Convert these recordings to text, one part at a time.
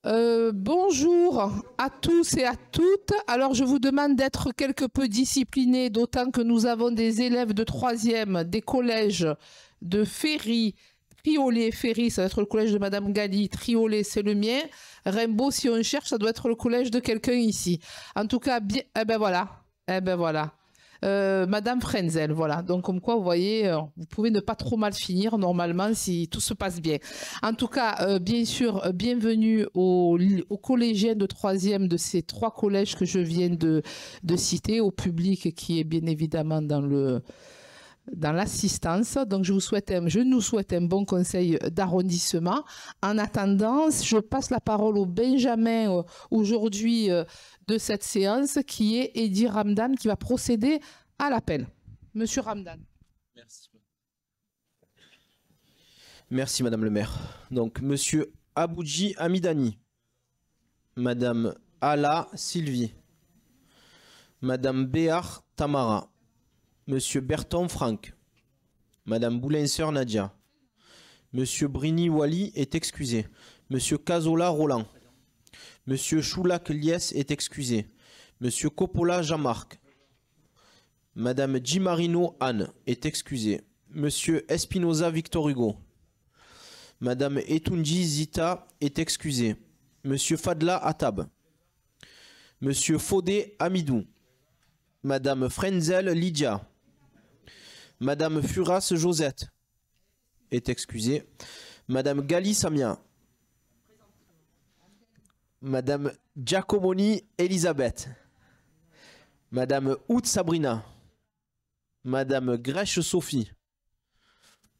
Bonjour à tous et à toutes. Alors, je vous demande d'être quelque peu disciplinés, d'autant que nous avons des élèves de 3e des collèges de Ferry, Triolet, Ferry, ça doit être le collège de Madame Gali, Triolet, c'est le mien. Rimbaud, si on cherche, ça doit être le collège de quelqu'un ici. En tout cas, bien, eh ben voilà, eh ben voilà. Madame Frenzel, voilà. Donc, comme quoi, vous voyez, vous pouvez ne pas trop mal finir normalement si tout se passe bien. En tout cas, bien sûr, bienvenue aux collégiens de 3e de ces 3 collèges que je viens de citer, au public qui est bien évidemment dans l'assistance. Donc, je nous souhaite un bon conseil d'arrondissement. En attendant, je passe la parole au Benjamin aujourd'hui de cette séance, qui est Eddy Ramdan, qui va procéder à l'appel. Monsieur Ramdan. Merci. Merci, Madame le maire. Donc, Monsieur Aboudji Amidani, Madame Ala Sylvie, Madame Béar Tamara, Monsieur Berton Franck, Madame Boulinseur Nadia, Monsieur Brini Wali est excusé, Monsieur Cazola Roland, Monsieur Choulak Liès est excusé, Monsieur Coppola Jean-Marc, Madame Gimarino Anne est excusée, Monsieur Espinoza Victor Hugo, Madame Etunji Zita est excusée, Monsieur Fadla Atab, Monsieur Fodé Amidou, Madame Frenzel Lydia, Madame Furas Josette est excusée, Madame Gali Samia, Madame Giacomoni Elisabeth, Madame Hout Sabrina, Madame Grèche Sophie,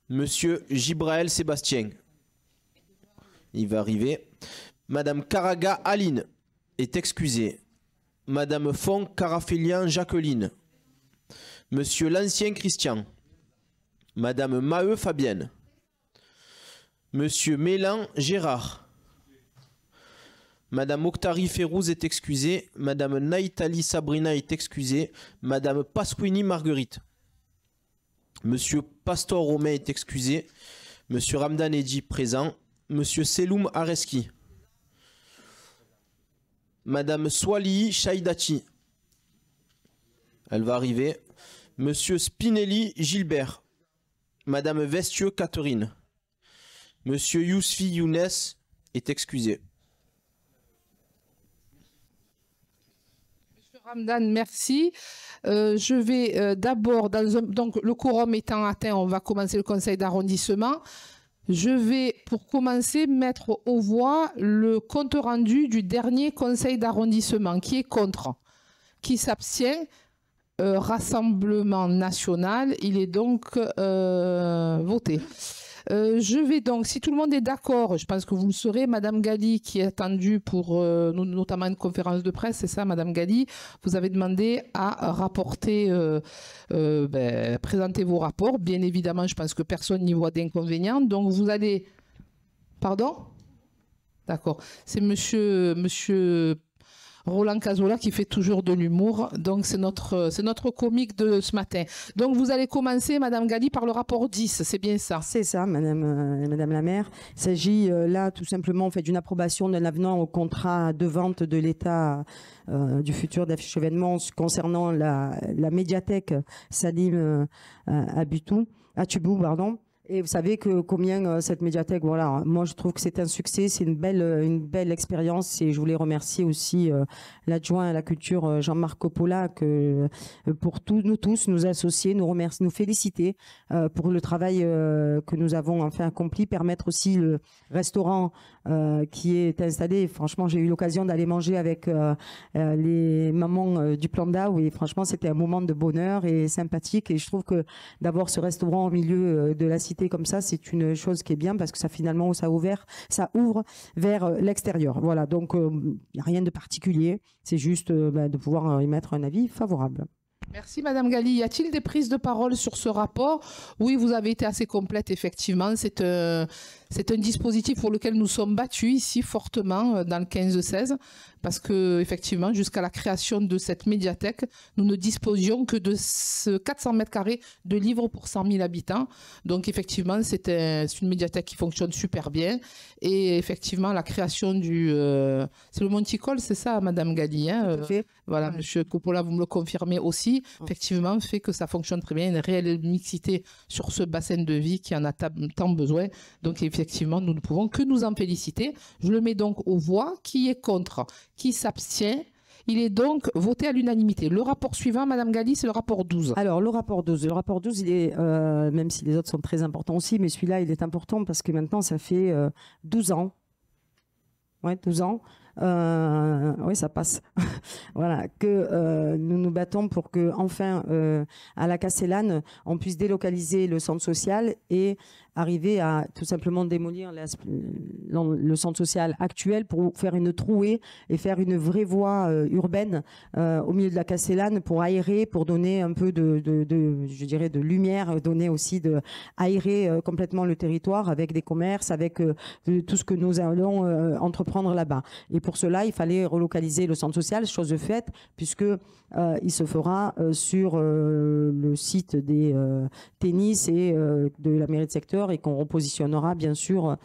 Monsieur Gibraël Sébastien, il va arriver, Madame Caraga Aline est excusée, Madame Font Carafélian Jacqueline, Monsieur l'Ancien Christian, Madame Maheu Fabienne, Monsieur Mélan Gérard, Madame Octari Férouz est excusée, Madame Naïtali Sabrina est excusée, Madame Pasquini Marguerite, Monsieur Pastor Romain est excusé, Monsieur Ramdan Eddy présent, Monsieur Seloum Areski, Madame Swali Chaïdati, elle va arriver, Monsieur Spinelli Gilbert, Madame Vestieux Catherine, Monsieur Yousfi Younes est excusé. Monsieur Ramdan, merci. Je vais d'abord, donc le quorum étant atteint, on va commencer le conseil d'arrondissement. Je vais, pour commencer, mettre aux voix le compte rendu du dernier conseil d'arrondissement. Qui est contre? Qui s'abstient? Rassemblement national. Il est donc voté. Je vais donc, si tout le monde est d'accord, je pense que vous le saurez, Madame Gali, qui est attendue pour notamment une conférence de presse, c'est ça, Madame Gali, vous avez demandé à rapporter, présenter vos rapports. Bien évidemment, je pense que personne n'y voit d'inconvénient. Donc, vous allez... Pardon? D'accord. C'est monsieur Roland Cazola qui fait toujours de l'humour. Donc, c'est notre comique de ce matin. Donc, vous allez commencer, Madame Gali, par le rapport 10. C'est bien ça? C'est ça, Madame la maire. Il s'agit là, tout simplement, en fait, d'une approbation d'un avenant au contrat de vente de l'État du futur d'affiche événements concernant la médiathèque Salim à Tubou, pardon. Et vous savez que combien cette médiathèque, voilà, moi je trouve que c'est un succès, c'est une belle expérience, et je voulais remercier aussi l'adjoint à la culture Jean-Marc Coppola, que pour nous tous, nous associer, nous remercier, nous féliciter pour le travail que nous avons enfin accompli, permettre aussi le restaurant qui est installé. Franchement, j'ai eu l'occasion d'aller manger avec les mamans du Plan d'Ao, et franchement c'était un moment de bonheur et sympathique, et je trouve que d'avoir ce restaurant au milieu de la cité comme ça, c'est une chose qui est bien, parce que ça finalement ça ouvre vers l'extérieur. Voilà, donc il n'y a rien de particulier, c'est juste de pouvoir y mettre un avis favorable. Merci Madame Gali. Y a-t-il des prises de parole sur ce rapport? Oui, vous avez été assez complète, effectivement. C'est C'est un dispositif pour lequel nous sommes battus ici fortement dans le 15-16 parce que effectivement, jusqu'à la création de cette médiathèque, nous ne disposions que de 400 mètres carrés de livres pour 100 000 habitants. Donc effectivement, c'est une médiathèque qui fonctionne super bien. Et effectivement, la création c'est le Monticole, c'est ça, Madame Gali, hein, voilà, ouais. Monsieur Coppola, vous me le confirmez aussi, effectivement, fait que ça fonctionne très bien, une réelle mixité sur ce bassin de vie qui en a tant besoin. Donc effectivement, nous ne pouvons que nous en féliciter. Je le mets donc aux voix. Qui est contre? Qui s'abstient? Il est donc voté à l'unanimité. Le rapport suivant, Madame Gali, c'est le rapport 12. Alors, le rapport 12, il est, même si les autres sont très importants aussi, mais celui-là, il est important parce que maintenant, ça fait 12 ans. Ouais, 12 ans. Oui, ça passe. Voilà, que nous nous battons pour que, enfin, à la Castellane, on puisse délocaliser le centre social et arriver à tout simplement démolir le centre social actuel pour faire une trouée et faire une vraie voie urbaine au milieu de la Castellane pour aérer, pour donner un peu je dirais, de lumière, donner aussi aérer complètement le territoire avec des commerces, avec tout ce que nous allons entreprendre là-bas. Et pour cela, il fallait relocaliser le centre social, chose faite, puisque il se fera sur le site des tennis et de la mairie de secteur et qu'on repositionnera bien sûr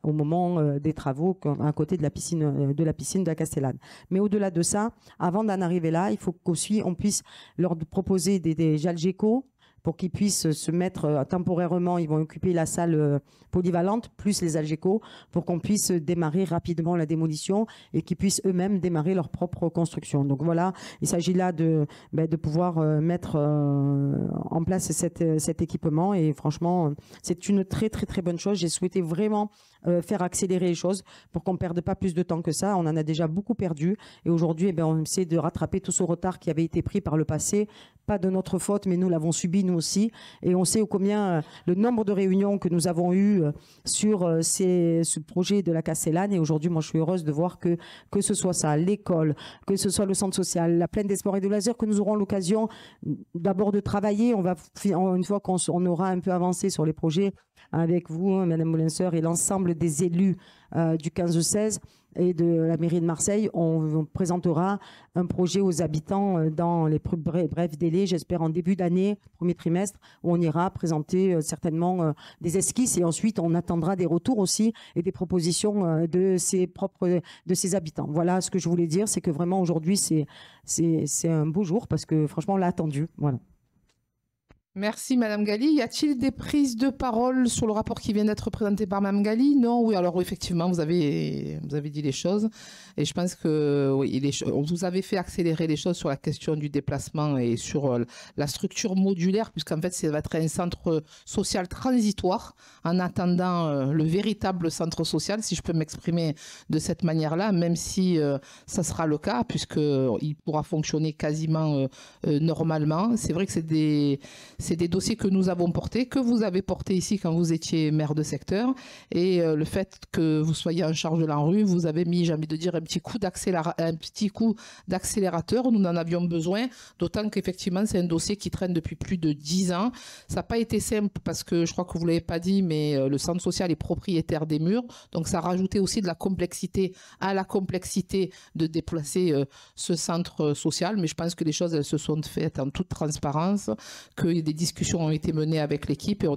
au moment des travaux à côté de la piscine de la Castellane. Mais au-delà de ça, avant d'en arriver là, il faut qu'aussi on puisse leur proposer des Algeco pour qu'ils puissent se mettre temporairement, ils vont occuper la salle polyvalente, plus les Algeco, pour qu'on puisse démarrer rapidement la démolition et qu'ils puissent eux-mêmes démarrer leur propre construction. Donc voilà, il s'agit là de pouvoir mettre en place cet équipement et franchement, c'est une très très très bonne chose. J'ai souhaité vraiment faire accélérer les choses pour qu'on ne perde pas plus de temps que ça. On en a déjà beaucoup perdu et aujourd'hui, on essaie de rattraper tout ce retard qui avait été pris par le passé. Pas de notre faute, mais nous l'avons subi nous aussi. Et on sait combien le nombre de réunions que nous avons eues sur ce projet de la Castellane. Et aujourd'hui, moi, je suis heureuse de voir que ce soit ça, l'école, que ce soit le centre social, la plaine des sports et de loisirs, que nous aurons l'occasion d'abord de travailler. Une fois qu'on aura un peu avancé sur les projets avec vous, Madame Moulinseur, et l'ensemble des élus du 15-16 et de la mairie de Marseille, on présentera un projet aux habitants dans les plus brefs délais, j'espère en début d'année, premier trimestre, où on ira présenter certainement des esquisses et ensuite on attendra des retours aussi et des propositions de ses habitants. Voilà ce que je voulais dire, c'est que vraiment aujourd'hui c'est un beau jour parce que franchement on l'a attendu. Voilà. Merci Madame Gali. Y a-t-il des prises de parole sur le rapport qui vient d'être présenté par Madame Gali? Non, oui, alors effectivement, vous avez dit les choses. Et je pense que oui, vous avez fait accélérer les choses sur la question du déplacement et sur la structure modulaire, puisqu'en fait, ça va être un centre social transitoire en attendant le véritable centre social, si je peux m'exprimer de cette manière-là, même si ça sera le cas, puisqu'il pourra fonctionner quasiment normalement. C'est vrai que c'est des dossiers que nous avons portés, que vous avez portés ici quand vous étiez maire de secteur. Et le fait que vous soyez en charge de l'ANRU, vous avez mis, j'ai envie de dire, un petit coup d'accélérateur. Nous en avions besoin, d'autant qu'effectivement, c'est un dossier qui traîne depuis plus de 10 ans. Ça n'a pas été simple parce que, je crois que vous ne l'avez pas dit, mais le centre social est propriétaire des murs. Donc, ça a rajouté aussi de la complexité à la complexité de déplacer ce centre social. Mais je pense que les choses, elles se sont faites en toute transparence, que des discussions ont été menées avec l'équipe et on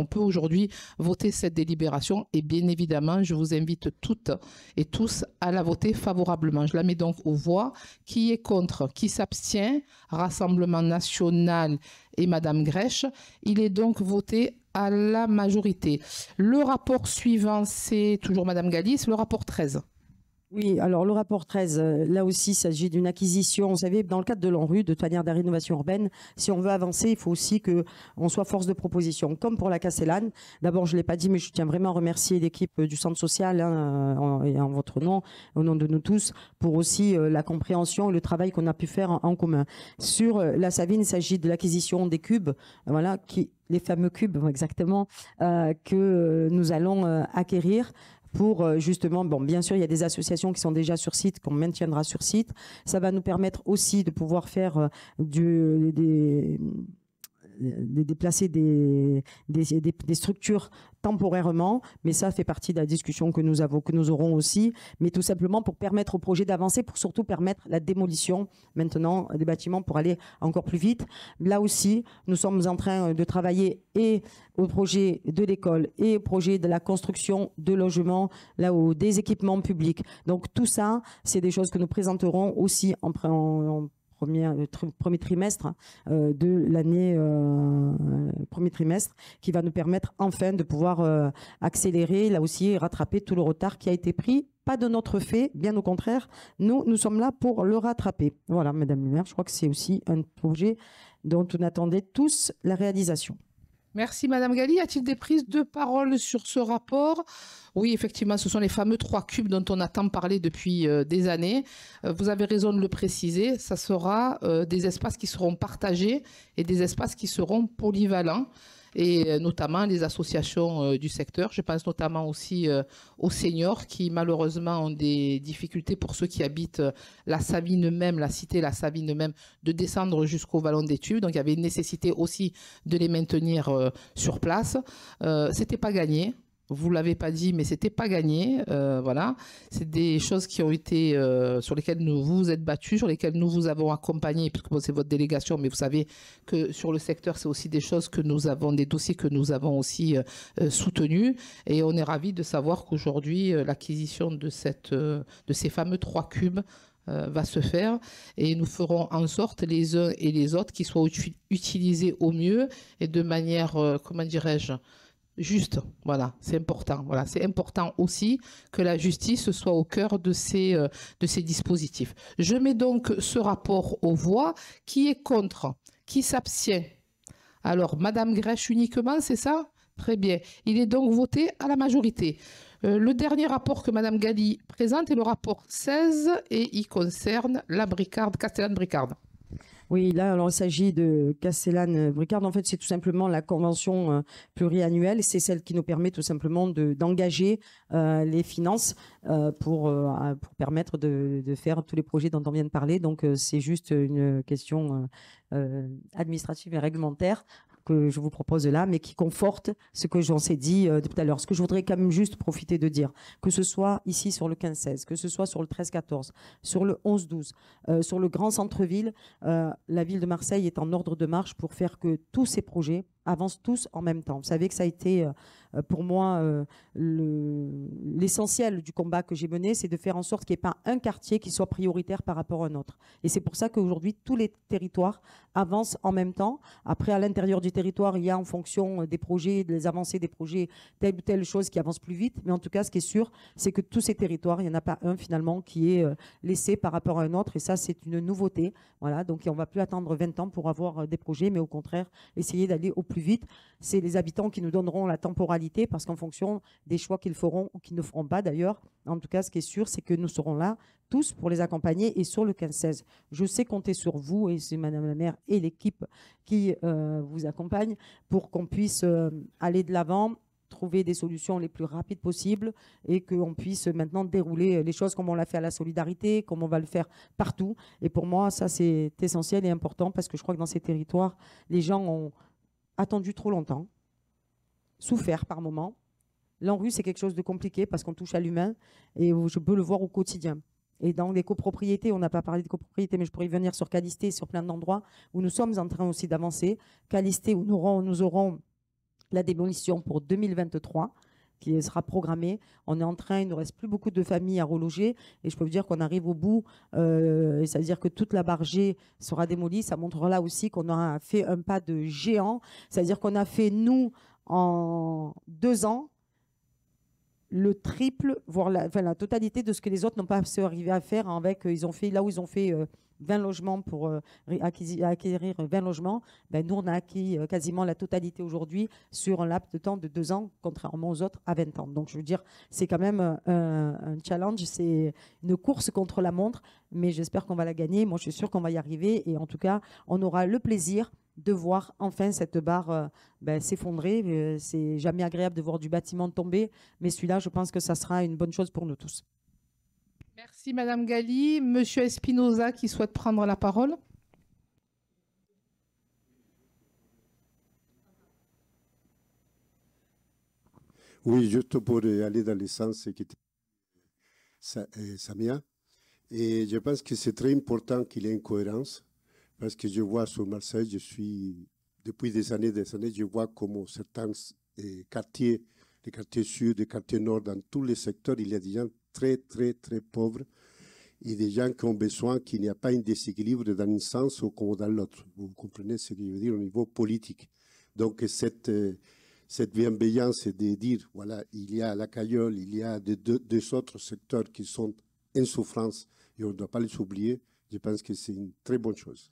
peut aujourd'hui voter cette délibération et bien évidemment je vous invite toutes et tous à la voter favorablement. Je la mets donc aux voix. Qui est contre? Qui s'abstient? Rassemblement national et Madame Grèche. Il est donc voté à la majorité. Le rapport suivant, c'est toujours Madame Gali, c'est le rapport 13. Oui, alors le rapport 13, là aussi, il s'agit d'une acquisition. Vous savez, dans le cadre de l'ANRU, de manière de la rénovation urbaine, si on veut avancer, il faut aussi qu'on soit force de proposition. Comme pour la Castellane, d'abord, je ne l'ai pas dit, mais je tiens vraiment à remercier l'équipe du centre social, et en votre nom, au nom de nous tous, pour aussi la compréhension et le travail qu'on a pu faire en commun. Sur la Savine, il s'agit de l'acquisition des cubes, voilà, les fameux cubes, exactement, que nous allons acquérir. Pour justement, bien sûr, il y a des associations qui sont déjà sur site, qu'on maintiendra sur site. Ça va nous permettre aussi de pouvoir faire de déplacer des structures temporairement, mais ça fait partie de la discussion que nous aurons aussi, mais tout simplement pour permettre au projet d'avancer, pour surtout permettre la démolition maintenant des bâtiments pour aller encore plus vite. Là aussi, nous sommes en train de travailler et au projet de l'école et au projet de la construction de logements, là où des équipements publics. Donc tout ça, c'est des choses que nous présenterons aussi en premier trimestre de l'année, premier trimestre, qui va nous permettre enfin de pouvoir accélérer, là aussi, rattraper tout le retard qui a été pris. Pas de notre fait, bien au contraire, nous sommes là pour le rattraper. Voilà, Madame le maire, je crois que c'est aussi un projet dont on attendait tous la réalisation. Merci Madame Galli. Y a-t-il des prises de parole sur ce rapport? Oui, effectivement, ce sont les fameux 3 cubes dont on a tant parlé depuis des années. Vous avez raison de le préciser, ça sera des espaces qui seront partagés et des espaces qui seront polyvalents, et notamment les associations du secteur. Je pense notamment aussi aux seniors qui malheureusement ont des difficultés, pour ceux qui habitent la Savine même, la cité La Savine même, de descendre jusqu'au Vallon des Tubes. Donc il y avait une nécessité aussi de les maintenir sur place. C'était pas gagné. Vous ne l'avez pas dit, mais ce n'était pas gagné. Voilà. C'est des choses qui ont été, sur lesquelles vous vous êtes battus, sur lesquelles nous vous avons accompagné, puisque bon, c'est votre délégation, mais vous savez que sur le secteur, c'est aussi des choses que nous avons, des dossiers que nous avons aussi soutenus. Et on est ravis de savoir qu'aujourd'hui, l'acquisition de ces fameux 3 cubes va se faire, et nous ferons en sorte les uns et les autres qu'ils soient utilisés au mieux et de manière, comment dirais-je, juste. Voilà, c'est important. Voilà, c'est important aussi que la justice soit au cœur de ces dispositifs. Je mets donc ce rapport aux voix. Qui est contre? Qui s'abstient? Alors, Madame Grèche uniquement, c'est ça? Très bien. Il est donc voté à la majorité. Le dernier rapport que Madame Galli présente est le rapport 16 et il concerne la Bricarde, Castellane-Bricarde. Oui, là, alors il s'agit de Castellane-Bricarde. En fait, c'est tout simplement la convention pluriannuelle. C'est celle qui nous permet tout simplement d'engager les finances pour permettre de faire tous les projets dont on vient de parler. Donc, c'est juste une question administrative et réglementaire que je vous propose là, mais qui conforte ce que j'en ai dit tout à l'heure. Ce que je voudrais quand même juste profiter de dire, que ce soit ici sur le 15-16, que ce soit sur le 13-14, sur le 11-12, sur le grand centre-ville, la ville de Marseille est en ordre de marche pour faire que tous ces projets avancent tous en même temps. Vous savez que ça a été pour moi l'essentiel du combat que j'ai mené, c'est de faire en sorte qu'il n'y ait pas un quartier qui soit prioritaire par rapport à un autre. Et c'est pour ça qu'aujourd'hui, tous les territoires avancent en même temps. Après, à l'intérieur du territoire, il y a en fonction des projets, des avancées des projets, telle ou telle chose qui avance plus vite. Mais en tout cas, ce qui est sûr, c'est que tous ces territoires, il n'y en a pas un finalement qui est laissé par rapport à un autre. Et ça, c'est une nouveauté. Voilà, donc on ne va plus attendre 20 ans pour avoir des projets, mais au contraire, essayer d'aller au plus vite. C'est les habitants qui nous donneront la temporalité, parce qu'en fonction des choix qu'ils feront ou qu'ils ne feront pas d'ailleurs, en tout cas, ce qui est sûr, c'est que nous serons là tous pour les accompagner. Et sur le 15-16, je sais compter sur vous, et c'est Madame la maire et l'équipe qui vous accompagne, pour qu'on puisse aller de l'avant, trouver des solutions les plus rapides possibles, et qu'on puisse maintenant dérouler les choses comme on l'a fait à la solidarité, comme on va le faire partout. Et pour moi, ça, c'est essentiel et important, parce que je crois que dans ces territoires, les gens ont attendu trop longtemps, souffert par moments. L'ANRU, c'est quelque chose de compliqué parce qu'on touche à l'humain, et je peux le voir au quotidien. Et dans les copropriétés, on n'a pas parlé de copropriété, mais je pourrais y venir sur Calisté, sur plein d'endroits où nous sommes en train aussi d'avancer. Calisté, où nous aurons la démolition pour 2023 qui sera programmée. On est en train, il ne reste plus beaucoup de familles à reloger, et je peux vous dire qu'on arrive au bout, et c'est-à-dire que toute la barre G sera démolie. Ça montrera là aussi qu'on aura fait un pas de géant, c'est-à-dire qu'on a fait, nous, en 2 ans, le triple, voire la totalité de ce que les autres n'ont pas arrivé à faire. Avec, ils ont fait, là où ils ont fait 20 logements pour acquérir 20 logements, ben nous, on a acquis quasiment la totalité aujourd'hui sur un laps de temps de 2 ans, contrairement aux autres à 20 ans. Donc, je veux dire, c'est quand même un challenge, c'est une course contre la montre, mais j'espère qu'on va la gagner. Moi, je suis sûre qu'on va y arriver, et en tout cas, on aura le plaisir de voir enfin cette barre s'effondrer. C'est jamais agréable de voir du bâtiment tomber, mais celui-là, je pense que ça sera une bonne chose pour nous tous. Merci Madame Galli. Monsieur Espinosa qui souhaite prendre la parole. Oui, juste pour aller dans le sens qui était Samia. Et je pense que c'est très important qu'il y ait une cohérence, parce que je vois sur Marseille, depuis des années, je vois comment certains quartiers, les quartiers sud, les quartiers nord, dans tous les secteurs, il y a des gens très, très, très pauvres et des gens qui ont besoin qu'il n'y a pas un déséquilibre dans un sens ou comme dans l'autre. Vous comprenez ce que je veux dire au niveau politique. Donc, cette bienveillance de dire, voilà, il y a la Caillole, il y a deux autres secteurs qui sont en souffrance et on ne doit pas les oublier, je pense que c'est une très bonne chose.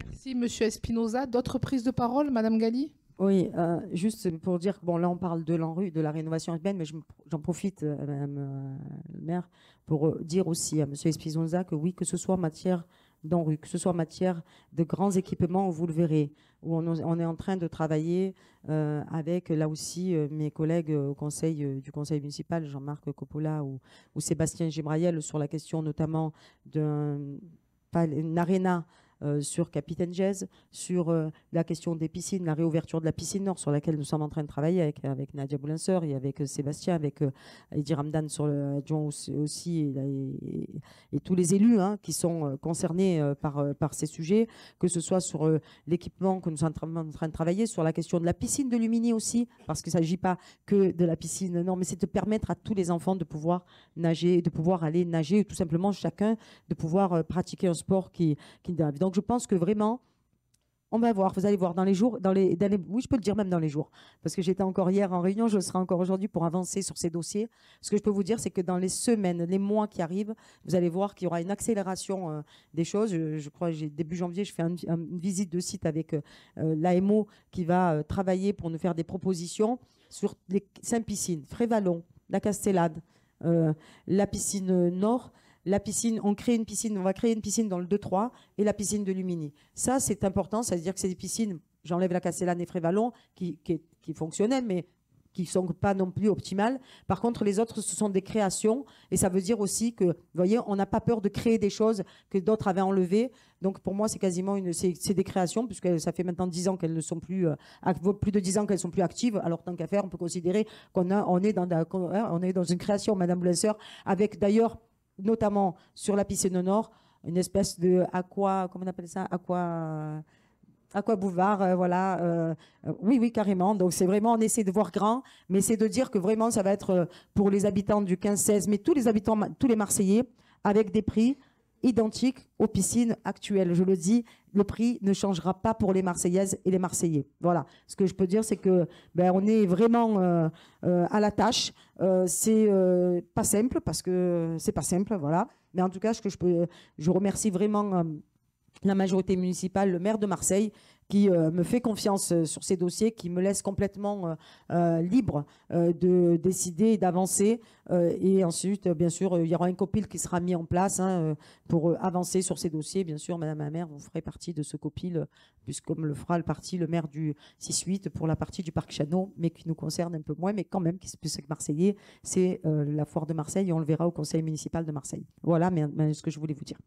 Merci, Monsieur Espinosa. D'autres prises de parole, Madame Gali? Oui, juste pour dire que bon, là on parle de l'ANRU, de la rénovation urbaine, mais j'en profite, Madame le maire, pour dire aussi à Monsieur Espinosa que oui, que ce soit en matière d'ANRU, que ce soit en matière de grands équipements, vous le verrez, où on est en train de travailler avec là aussi mes collègues au du conseil municipal, Jean-Marc Coppola ou Sébastien Gibraïel, sur la question notamment d'une aréna sur Capitaine Gèze, sur la question des piscines, la réouverture de la piscine nord sur laquelle nous sommes en train de travailler avec Nadia Boulinseur et avec Sébastien, avec Eddie Ramdan sur le adjoint aussi et tous les élus qui sont concernés par ces sujets, que ce soit sur l'équipement que nous sommes en train de travailler, sur la question de la piscine de Lumini aussi, parce qu'il ne s'agit pas que de la piscine, non, mais c'est de permettre à tous les enfants de pouvoir nager, de pouvoir aller nager, ou tout simplement chacun de pouvoir pratiquer un sport qui donc je pense que vraiment, on va voir, vous allez voir dans les jours, oui, je peux le dire même dans les jours, parce que j'étais encore hier en réunion, je le serai encore aujourd'hui pour avancer sur ces dossiers. Ce que je peux vous dire, c'est que dans les semaines, les mois qui arrivent, vous allez voir qu'il y aura une accélération des choses. Je crois que début janvier, je fais une visite de site avec l'AMO qui va travailler pour nous faire des propositions sur les 5 piscines, Frévalon, la Castellade, la piscine Nord. La piscine, on va créer une piscine dans le 2-3 et la piscine de Lumini. Ça, c'est important, c'est-à-dire que c'est des piscines, j'enlève la Castellane et Frévalon, qui fonctionnaient, mais qui ne sont pas non plus optimales. Par contre, les autres, ce sont des créations et ça veut dire aussi que, vous voyez, on n'a pas peur de créer des choses que d'autres avaient enlevées. Donc, pour moi, c'est quasiment c'est des créations, puisque ça fait maintenant 10 ans qu'elles ne sont plus, plus de 10 ans qu'elles sont plus actives. Alors, tant qu'à faire, on peut considérer on est dans une création, Madame Blesseur, avec d'ailleurs, notamment sur la piscine nord, une espèce de comment on appelle ça, aqua boulevard, voilà. Oui, carrément. Donc c'est vraiment, on essaie de voir grand, mais c'est de dire que vraiment ça va être pour les habitants du 15-16, mais tous les habitants, tous les Marseillais, avec des prix identiques aux piscines actuelles. Je le dis, le prix ne changera pas pour les Marseillaises et les Marseillais. Voilà. Ce que je peux dire, c'est que on est vraiment à la tâche. C'est pas simple parce que c'est pas simple, voilà. Mais en tout cas, je remercie vraiment la majorité municipale, le maire de Marseille, qui me fait confiance sur ces dossiers, qui me laisse complètement libre de décider et d'avancer. Et ensuite, bien sûr, il y aura un copil qui sera mis en place pour avancer sur ces dossiers. Bien sûr, Madame la maire, vous ferez partie de ce copil, puisqu'on le fera le maire du 6-8 pour la partie du parc Chano, mais qui nous concerne un peu moins, mais quand même, qui est plus que Marseillais, c'est la foire de Marseille et on le verra au conseil municipal de Marseille. Voilà ce que je voulais vous dire.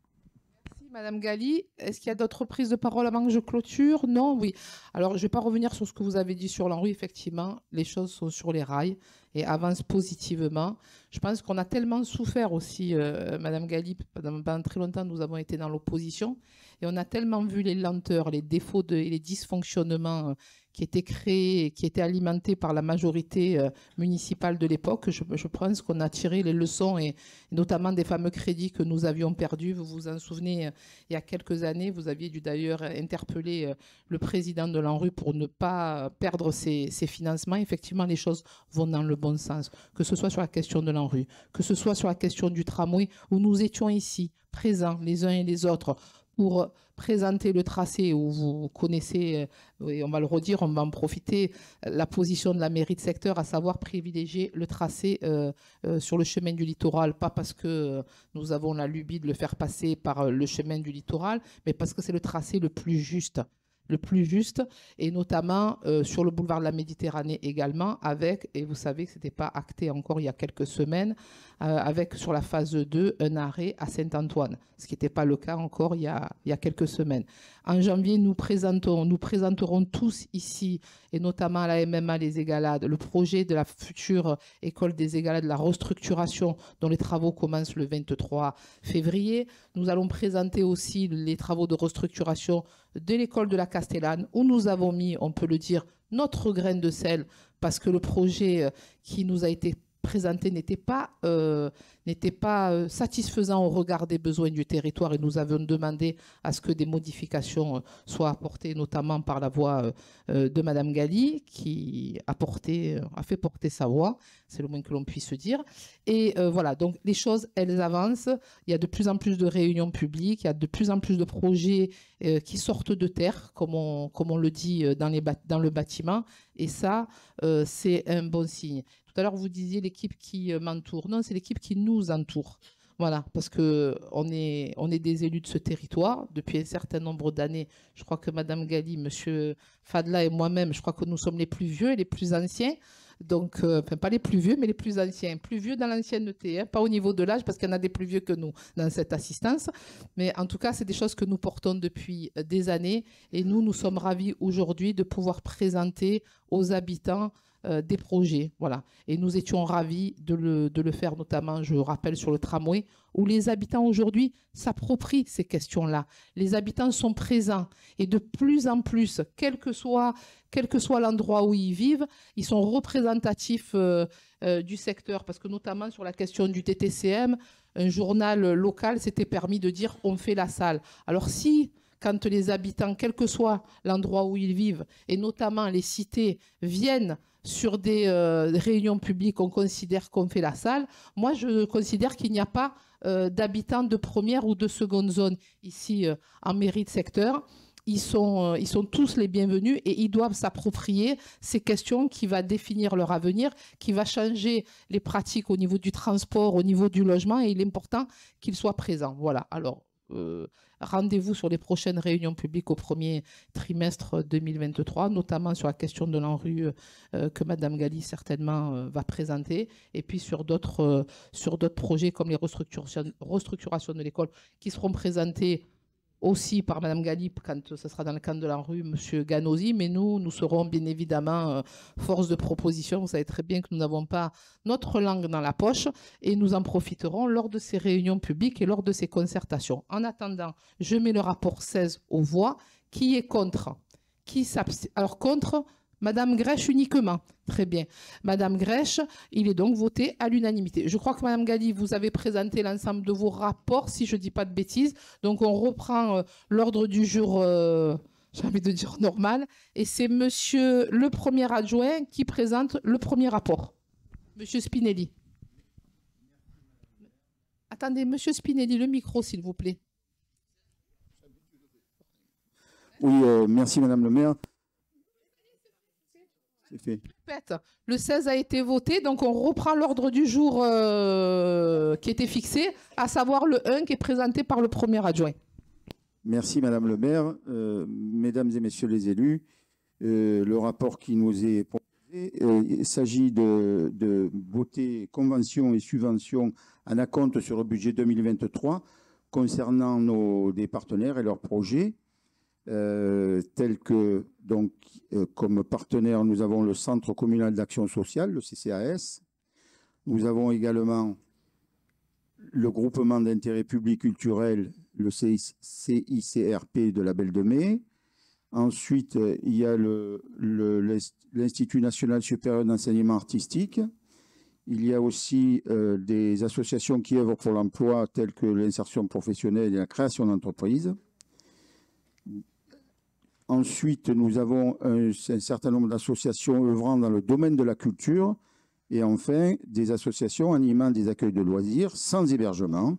Madame Gali, est-ce qu'il y a d'autres prises de parole avant que je clôture? Non, oui. Alors, je ne vais pas revenir sur ce que vous avez dit sur l'ANRU. Effectivement, les choses sont sur les rails et avancent positivement. Je pense qu'on a tellement souffert aussi, Madame Gali, pendant très longtemps, nous avons été dans l'opposition et on a tellement vu les lenteurs, les défauts et les dysfonctionnements qui étaient créés, qui étaient alimentés par la majorité municipale de l'époque. Je pense qu'on a tiré les leçons et notamment des fameux crédits que nous avions perdus. Vous vous en souvenez, il y a quelques années, vous aviez dû d'ailleurs interpeller le président de l'ANRU pour ne pas perdre ces financements. Effectivement, les choses vont dans le bon sens, que ce soit sur la question de l'ANRU, que ce soit sur la question du tramway, où nous étions ici, présents les uns et les autres, pour présenter le tracé où vous connaissez, et on va le redire, on va en profiter, la position de la mairie de secteur, à savoir privilégier le tracé sur le chemin du littoral, pas parce que nous avons la lubie de le faire passer par le chemin du littoral, mais parce que c'est le tracé le plus juste. le plus juste, et notamment sur le boulevard de la Méditerranée également, avec, et vous savez que ce n'était pas acté encore il y a quelques semaines, avec sur la phase 2 un arrêt à Saint-Antoine, ce qui n'était pas le cas encore il y a quelques semaines. En janvier, nous présenterons tous ici, et notamment à la MMA Les Égalades, le projet de la future école des Égalades, la restructuration dont les travaux commencent le 23 février. Nous allons présenter aussi les travaux de restructuration de l'école de la Castellane, où nous avons mis, on peut le dire, notre grain de sel, parce que le projet qui nous a été présenté n'était pas satisfaisant au regard des besoins du territoire, et nous avions demandé à ce que des modifications soient apportées, notamment par la voix de Madame Gali, qui a fait porter sa voix, c'est le moins que l'on puisse dire. Et voilà, donc les choses, elles avancent. Il y a de plus en plus de réunions publiques, il y a de plus en plus de projets qui sortent de terre, comme on le dit dans le bâtiment, et ça, c'est un bon signe. Tout à l'heure, vous disiez l'équipe qui m'entoure. Non, c'est l'équipe qui nous entoure. Voilà, parce qu'on est des élus de ce territoire depuis un certain nombre d'années. Je crois que Madame Gali, Monsieur Fadla et moi-même, je crois que nous sommes les plus vieux et les plus anciens. Donc, enfin, pas les plus vieux, mais les plus anciens. Plus vieux dans l'ancienneté, hein, pas au niveau de l'âge, parce qu'il y en a des plus vieux que nous dans cette assistance. Mais en tout cas, c'est des choses que nous portons depuis des années. Et nous sommes ravis aujourd'hui de pouvoir présenter aux habitants des projets, voilà. Et nous étions ravis de le faire, notamment, je rappelle, sur le tramway, où les habitants aujourd'hui s'approprient ces questions-là. Les habitants sont présents et de plus en plus, quel que soit l'endroit où ils vivent, ils sont représentatifs du secteur, parce que notamment sur la question du TTCM, un journal local s'était permis de dire « on fait la salle ». Alors si, quand les habitants, quel que soit l'endroit où ils vivent, et notamment les cités, viennent sur des réunions publiques, on considère qu'on fait la salle. Moi, je considère qu'il n'y a pas d'habitants de première ou de seconde zone ici en mairie de secteur. Ils sont tous les bienvenus et ils doivent s'approprier ces questions qui vont définir leur avenir, qui va changer les pratiques au niveau du transport, au niveau du logement, et il est important qu'ils soient présents. Voilà, alors rendez-vous sur les prochaines réunions publiques au premier trimestre 2023, notamment sur la question de l'ANRU que Madame Gali certainement va présenter, et puis sur d'autres projets comme les restructurations de l'école qui seront présentés aussi par Madame Gali quand ce sera dans le cadre de l'ANRU, Monsieur Ganosi, mais nous serons bien évidemment force de proposition. Vous savez très bien que nous n'avons pas notre langue dans la poche et nous en profiterons lors de ces réunions publiques et lors de ces concertations. En attendant, je mets le rapport 16 aux voix. Qui est contre? Qui s'abstient? Alors contre, Madame Grèche uniquement. Très bien. Madame Grèche, il est donc voté à l'unanimité. Je crois que Madame Gali, vous avez présenté l'ensemble de vos rapports, si je ne dis pas de bêtises. Donc on reprend l'ordre du jour, j'ai envie de dire normal. Et c'est Monsieur le premier adjoint qui présente le premier rapport. Monsieur Spinelli. Attendez, Monsieur Spinelli, le micro, s'il vous plaît. Oui, merci Madame le maire. Fait. Le 16 a été voté, donc on reprend l'ordre du jour qui était fixé, à savoir le 1 qui est présenté par le premier adjoint. Merci Madame le maire. Mesdames et messieurs les élus, le rapport qui nous est proposé, il s'agit de voter conventions et subventions en acompte sur le budget 2023 concernant des partenaires et leurs projets. Tels que, donc, comme partenaire, nous avons le Centre communal d'action sociale, le CCAS. Nous avons également le groupement d'intérêt public culturel, le CICRP de la Belle de Mai. Ensuite, il y a l'Institut national supérieur d'enseignement artistique. Il y a aussi des associations qui œuvrent pour l'emploi, telles que l'insertion professionnelle et la création d'entreprises. Ensuite, nous avons un certain nombre d'associations œuvrant dans le domaine de la culture. Et enfin, des associations animant des accueils de loisirs sans hébergement,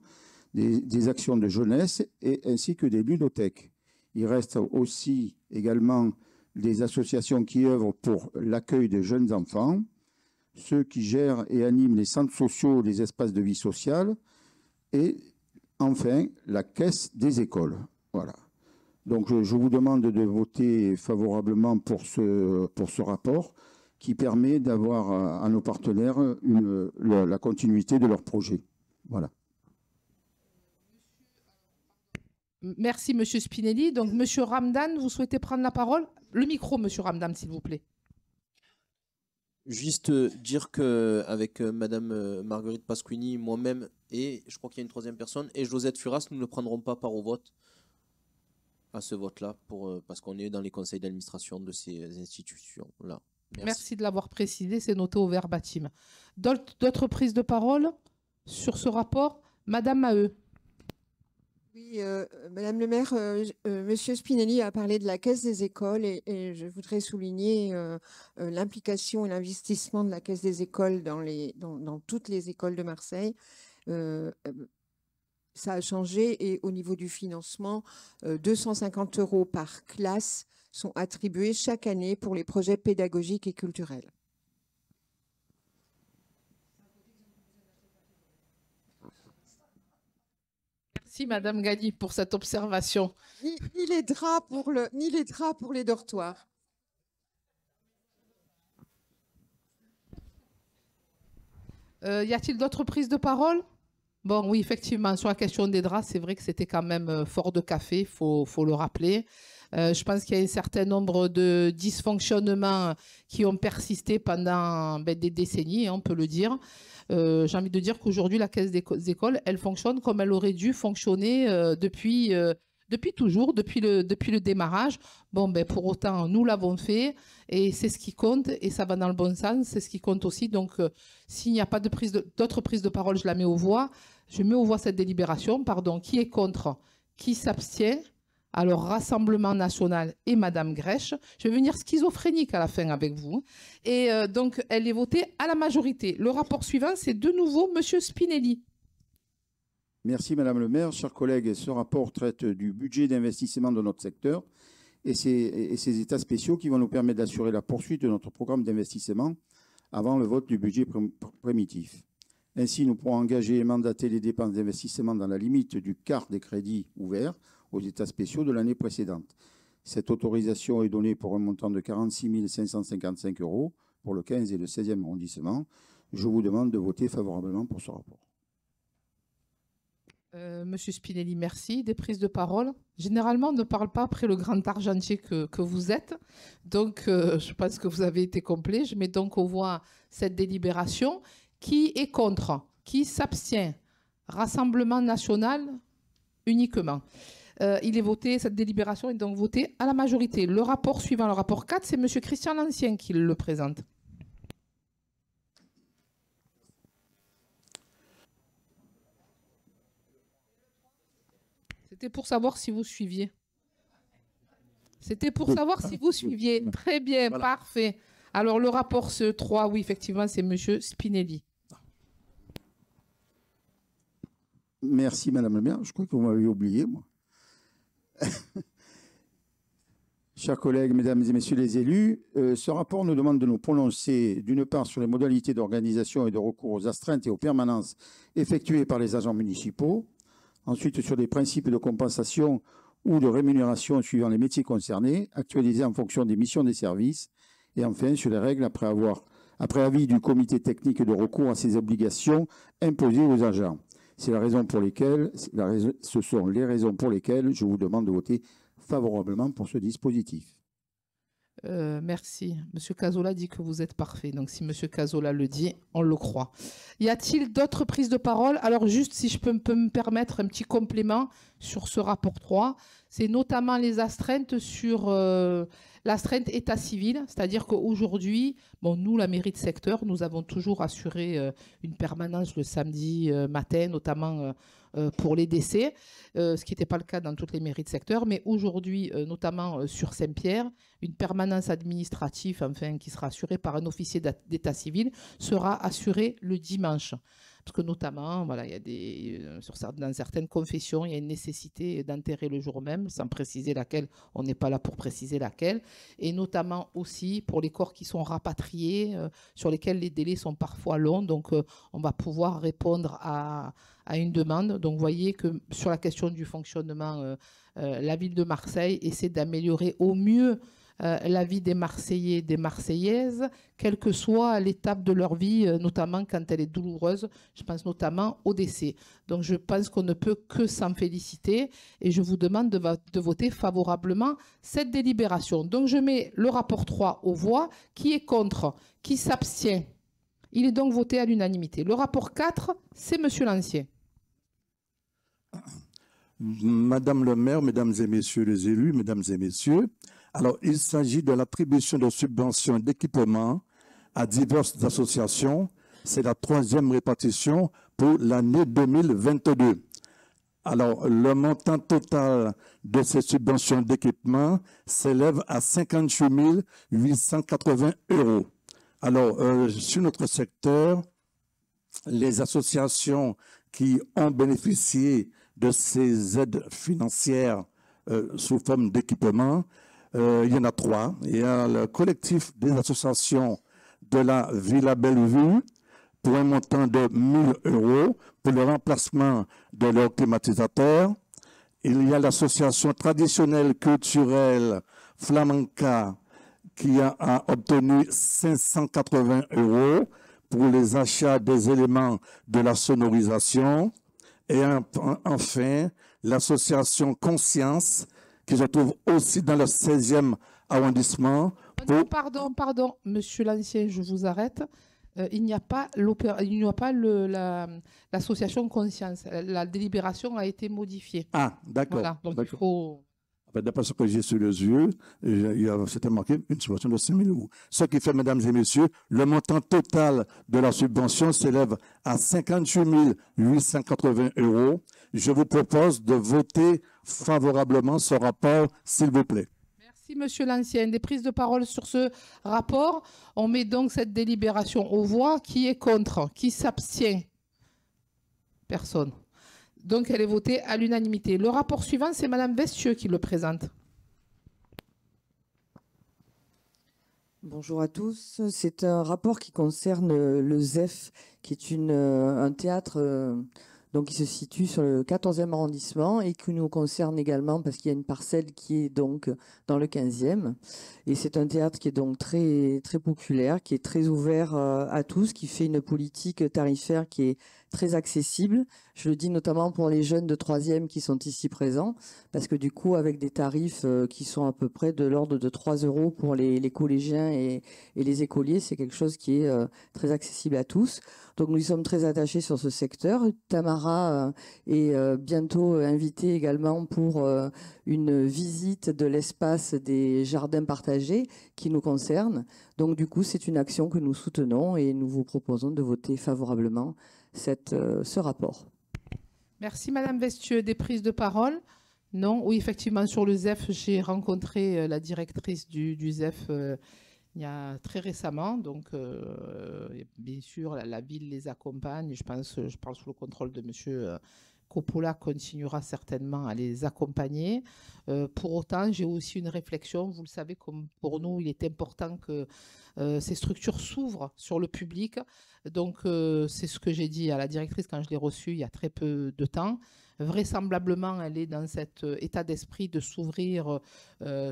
des actions de jeunesse ainsi que des ludothèques. Il reste aussi également des associations qui œuvrent pour l'accueil de jeunes enfants, ceux qui gèrent et animent les centres sociaux, les espaces de vie sociale, et enfin la caisse des écoles. Voilà. Donc, je vous demande de voter favorablement pour ce rapport qui permet d'avoir à nos partenaires la continuité de leur projet. Voilà. Merci, Monsieur Spinelli. Donc, Monsieur Ramdan, vous souhaitez prendre la parole? Le micro, Monsieur Ramdan, s'il vous plaît. Juste dire qu'avec Madame Marguerite Pasquini, moi-même et je crois qu'il y a une troisième personne, et Josette Furas, nous ne prendrons pas part au vote, à ce vote-là, parce qu'on est dans les conseils d'administration de ces institutions-là. Merci de l'avoir précisé, c'est noté au verbatim. D'autres prises de parole sur ce rapport? Madame Maheu. Oui, Madame le maire, Monsieur Spinelli a parlé de la Caisse des écoles et je voudrais souligner l'implication et l'investissement de la Caisse des écoles dans toutes les écoles de Marseille. Ça a changé et au niveau du financement, 250 € par classe sont attribués chaque année pour les projets pédagogiques et culturels. Merci Madame Gagny pour cette observation. Ni les draps pour les dortoirs. Y a-t-il d'autres prises de parole? Bon, oui, effectivement, sur la question des draps, c'est vrai que c'était quand même fort de café, faut le rappeler. Je pense qu'il y a un certain nombre de dysfonctionnements qui ont persisté pendant des décennies, on peut le dire. J'ai envie de dire qu'aujourd'hui, la Caisse des écoles, elle fonctionne comme elle aurait dû fonctionner depuis toujours, depuis le démarrage. Bon, pour autant, nous l'avons fait et c'est ce qui compte et ça va dans le bon sens, c'est ce qui compte aussi. Donc, s'il n'y a pas d'autres prises de parole, je la mets aux voix. Je mets aux voix cette délibération. Pardon. Qui est contre? Qui s'abstient? Alors, Rassemblement national et Madame Grèche. Je vais venir schizophrénique à la fin avec vous. Et donc, elle est votée à la majorité. Le rapport suivant, c'est de nouveau Monsieur Spinelli. Merci Madame le maire. Chers collègues, ce rapport traite du budget d'investissement de notre secteur et ces états spéciaux qui vont nous permettre d'assurer la poursuite de notre programme d'investissement avant le vote du budget primitif. Ainsi, nous pourrons engager et mandater les dépenses d'investissement dans la limite du quart des crédits ouverts aux états spéciaux de l'année précédente. Cette autorisation est donnée pour un montant de 46 555 € pour le 15 et le 16e arrondissement. Je vous demande de voter favorablement pour ce rapport. Monsieur Spinelli, merci. Des prises de parole. Généralement, on ne parle pas après le grand argentier que vous êtes. Donc, je pense que vous avez été complet. Je mets donc aux voix cette délibération. Qui est contre? Qui s'abstient? Rassemblement national uniquement. Il est voté, cette délibération est donc votée à la majorité. Le rapport suivant, le rapport 4, c'est Monsieur Christian Lancien qui le présente. C'était pour savoir si vous suiviez. C'était pour savoir si vous suiviez. Très bien, voilà. Parfait. Alors, le rapport 3, oui, effectivement, c'est Monsieur Spinelli. Merci, Madame la maire. Je crois que vous m'avez oublié, moi. Chers collègues, mesdames et messieurs les élus, ce rapport nous demande de nous prononcer d'une part sur les modalités d'organisation et de recours aux astreintes et aux permanences effectuées par les agents municipaux, ensuite sur les principes de compensation ou de rémunération suivant les métiers concernés, actualisés en fonction des missions des services, et enfin sur les règles après avis du comité technique de recours à ces obligations imposées aux agents. Ce sont les raisons pour lesquelles je vous demande de voter favorablement pour ce dispositif. Merci. Monsieur Cazzola dit que vous êtes parfait. Donc, si Monsieur Cazzola le dit, on le croit. Y a-t-il d'autres prises de parole? Alors, juste si je peux me permettre un petit complément sur ce rapport 3, c'est notamment les astreintes sur l'astreinte état civil. C'est-à-dire qu'aujourd'hui, nous, la mairie de secteur, nous avons toujours assuré une permanence le samedi matin, notamment pour les décès, ce qui n'était pas le cas dans toutes les mairies de secteur. Mais aujourd'hui, notamment sur Saint-Pierre, une permanence administrative, qui sera assurée par un officier d'état civil, sera assurée le dimanche. parce que notamment, voilà, il y a dans certaines confessions, il y a une nécessité d'enterrer le jour même, sans préciser laquelle, on n'est pas là pour préciser laquelle, et notamment aussi pour les corps qui sont rapatriés, sur lesquels les délais sont parfois longs, donc on va pouvoir répondre à une demande. Donc vous voyez que sur la question du fonctionnement, la ville de Marseille essaie d'améliorer au mieux la vie des Marseillais et des Marseillaises, quelle que soit l'étape de leur vie, notamment quand elle est douloureuse. Je pense notamment au décès. Donc je pense qu'on ne peut que s'en féliciter et je vous demande de voter favorablement cette délibération. Donc je mets le rapport 3 aux voix. Qui est contre? Qui s'abstient? Il est donc voté à l'unanimité. Le rapport 4, c'est M. Lancier. Madame le maire, mesdames et messieurs les élus, mesdames et messieurs, alors il s'agit de l'attribution de subventions d'équipement à diverses associations. C'est la 3e répartition pour l'année 2022. Alors, le montant total de ces subventions d'équipement s'élève à 58 880 €. Alors, sur notre secteur, les associations qui ont bénéficié de ces aides financières sous forme d'équipement, il y en a 3. Il y a le collectif des associations de la Villa Bellevue pour un montant de 1 000 € pour le remplacement de leur climatisateurs. Il y a l'association traditionnelle culturelle Flamenca qui a obtenu 580 € pour les achats des éléments de la sonorisation. Et enfin, l'association Conscience, qui se trouve aussi dans le 16e arrondissement. Pardon, monsieur Lancier, je vous arrête. Il n'y a pas l'association Conscience. La délibération a été modifiée. Ah, d'accord. Voilà, donc il faut... D'après ce que j'ai sous les yeux, c'était marqué une subvention de 5 000 €. Ce qui fait, mesdames et messieurs, le montant total de la subvention s'élève à 58 880 €. Je vous propose de voter favorablement ce rapport, s'il vous plaît. Merci, monsieur Lancier. Des prises de parole sur ce rapport. On met donc cette délibération aux voix. Qui est contre? Qui s'abstient? Personne. Donc, elle est votée à l'unanimité. Le rapport suivant, c'est Madame Vestieux qui le présente. Bonjour à tous. C'est un rapport qui concerne le ZEF, qui est un théâtre donc, qui se situe sur le 14e arrondissement et qui nous concerne également parce qu'il y a une parcelle qui est donc dans le 15e. Et c'est un théâtre qui est donc très, très populaire, qui est très ouvert à tous, qui fait une politique tarifaire qui est très accessible. Je le dis notamment pour les jeunes de 3e qui sont ici présents, parce que du coup, avec des tarifs qui sont à peu près de l'ordre de 3 € pour les collégiens et les écoliers, c'est quelque chose qui est très accessible à tous. Donc nous y sommes très attachés sur ce secteur. Tamara est bientôt invitée également pour une visite de l'espace des jardins partagés qui nous concerne. Donc du coup, c'est une action que nous soutenons et nous vous proposons de voter favorablement ce rapport. Merci Madame Vestieux. Des prises de parole? Non? Oui, effectivement, sur le ZEF, j'ai rencontré la directrice du ZEF il y a très récemment. Donc, bien sûr, la ville les accompagne. Je parle sous le contrôle de monsieur Coppola, continuera certainement à les accompagner. Pour autant, j'ai aussi une réflexion. Vous le savez, comme pour nous, il est important que ces structures s'ouvrent sur le public. Donc, c'est ce que j'ai dit à la directrice quand je l'ai reçue il y a très peu de temps. Vraisemblablement, elle est dans cet état d'esprit de s'ouvrir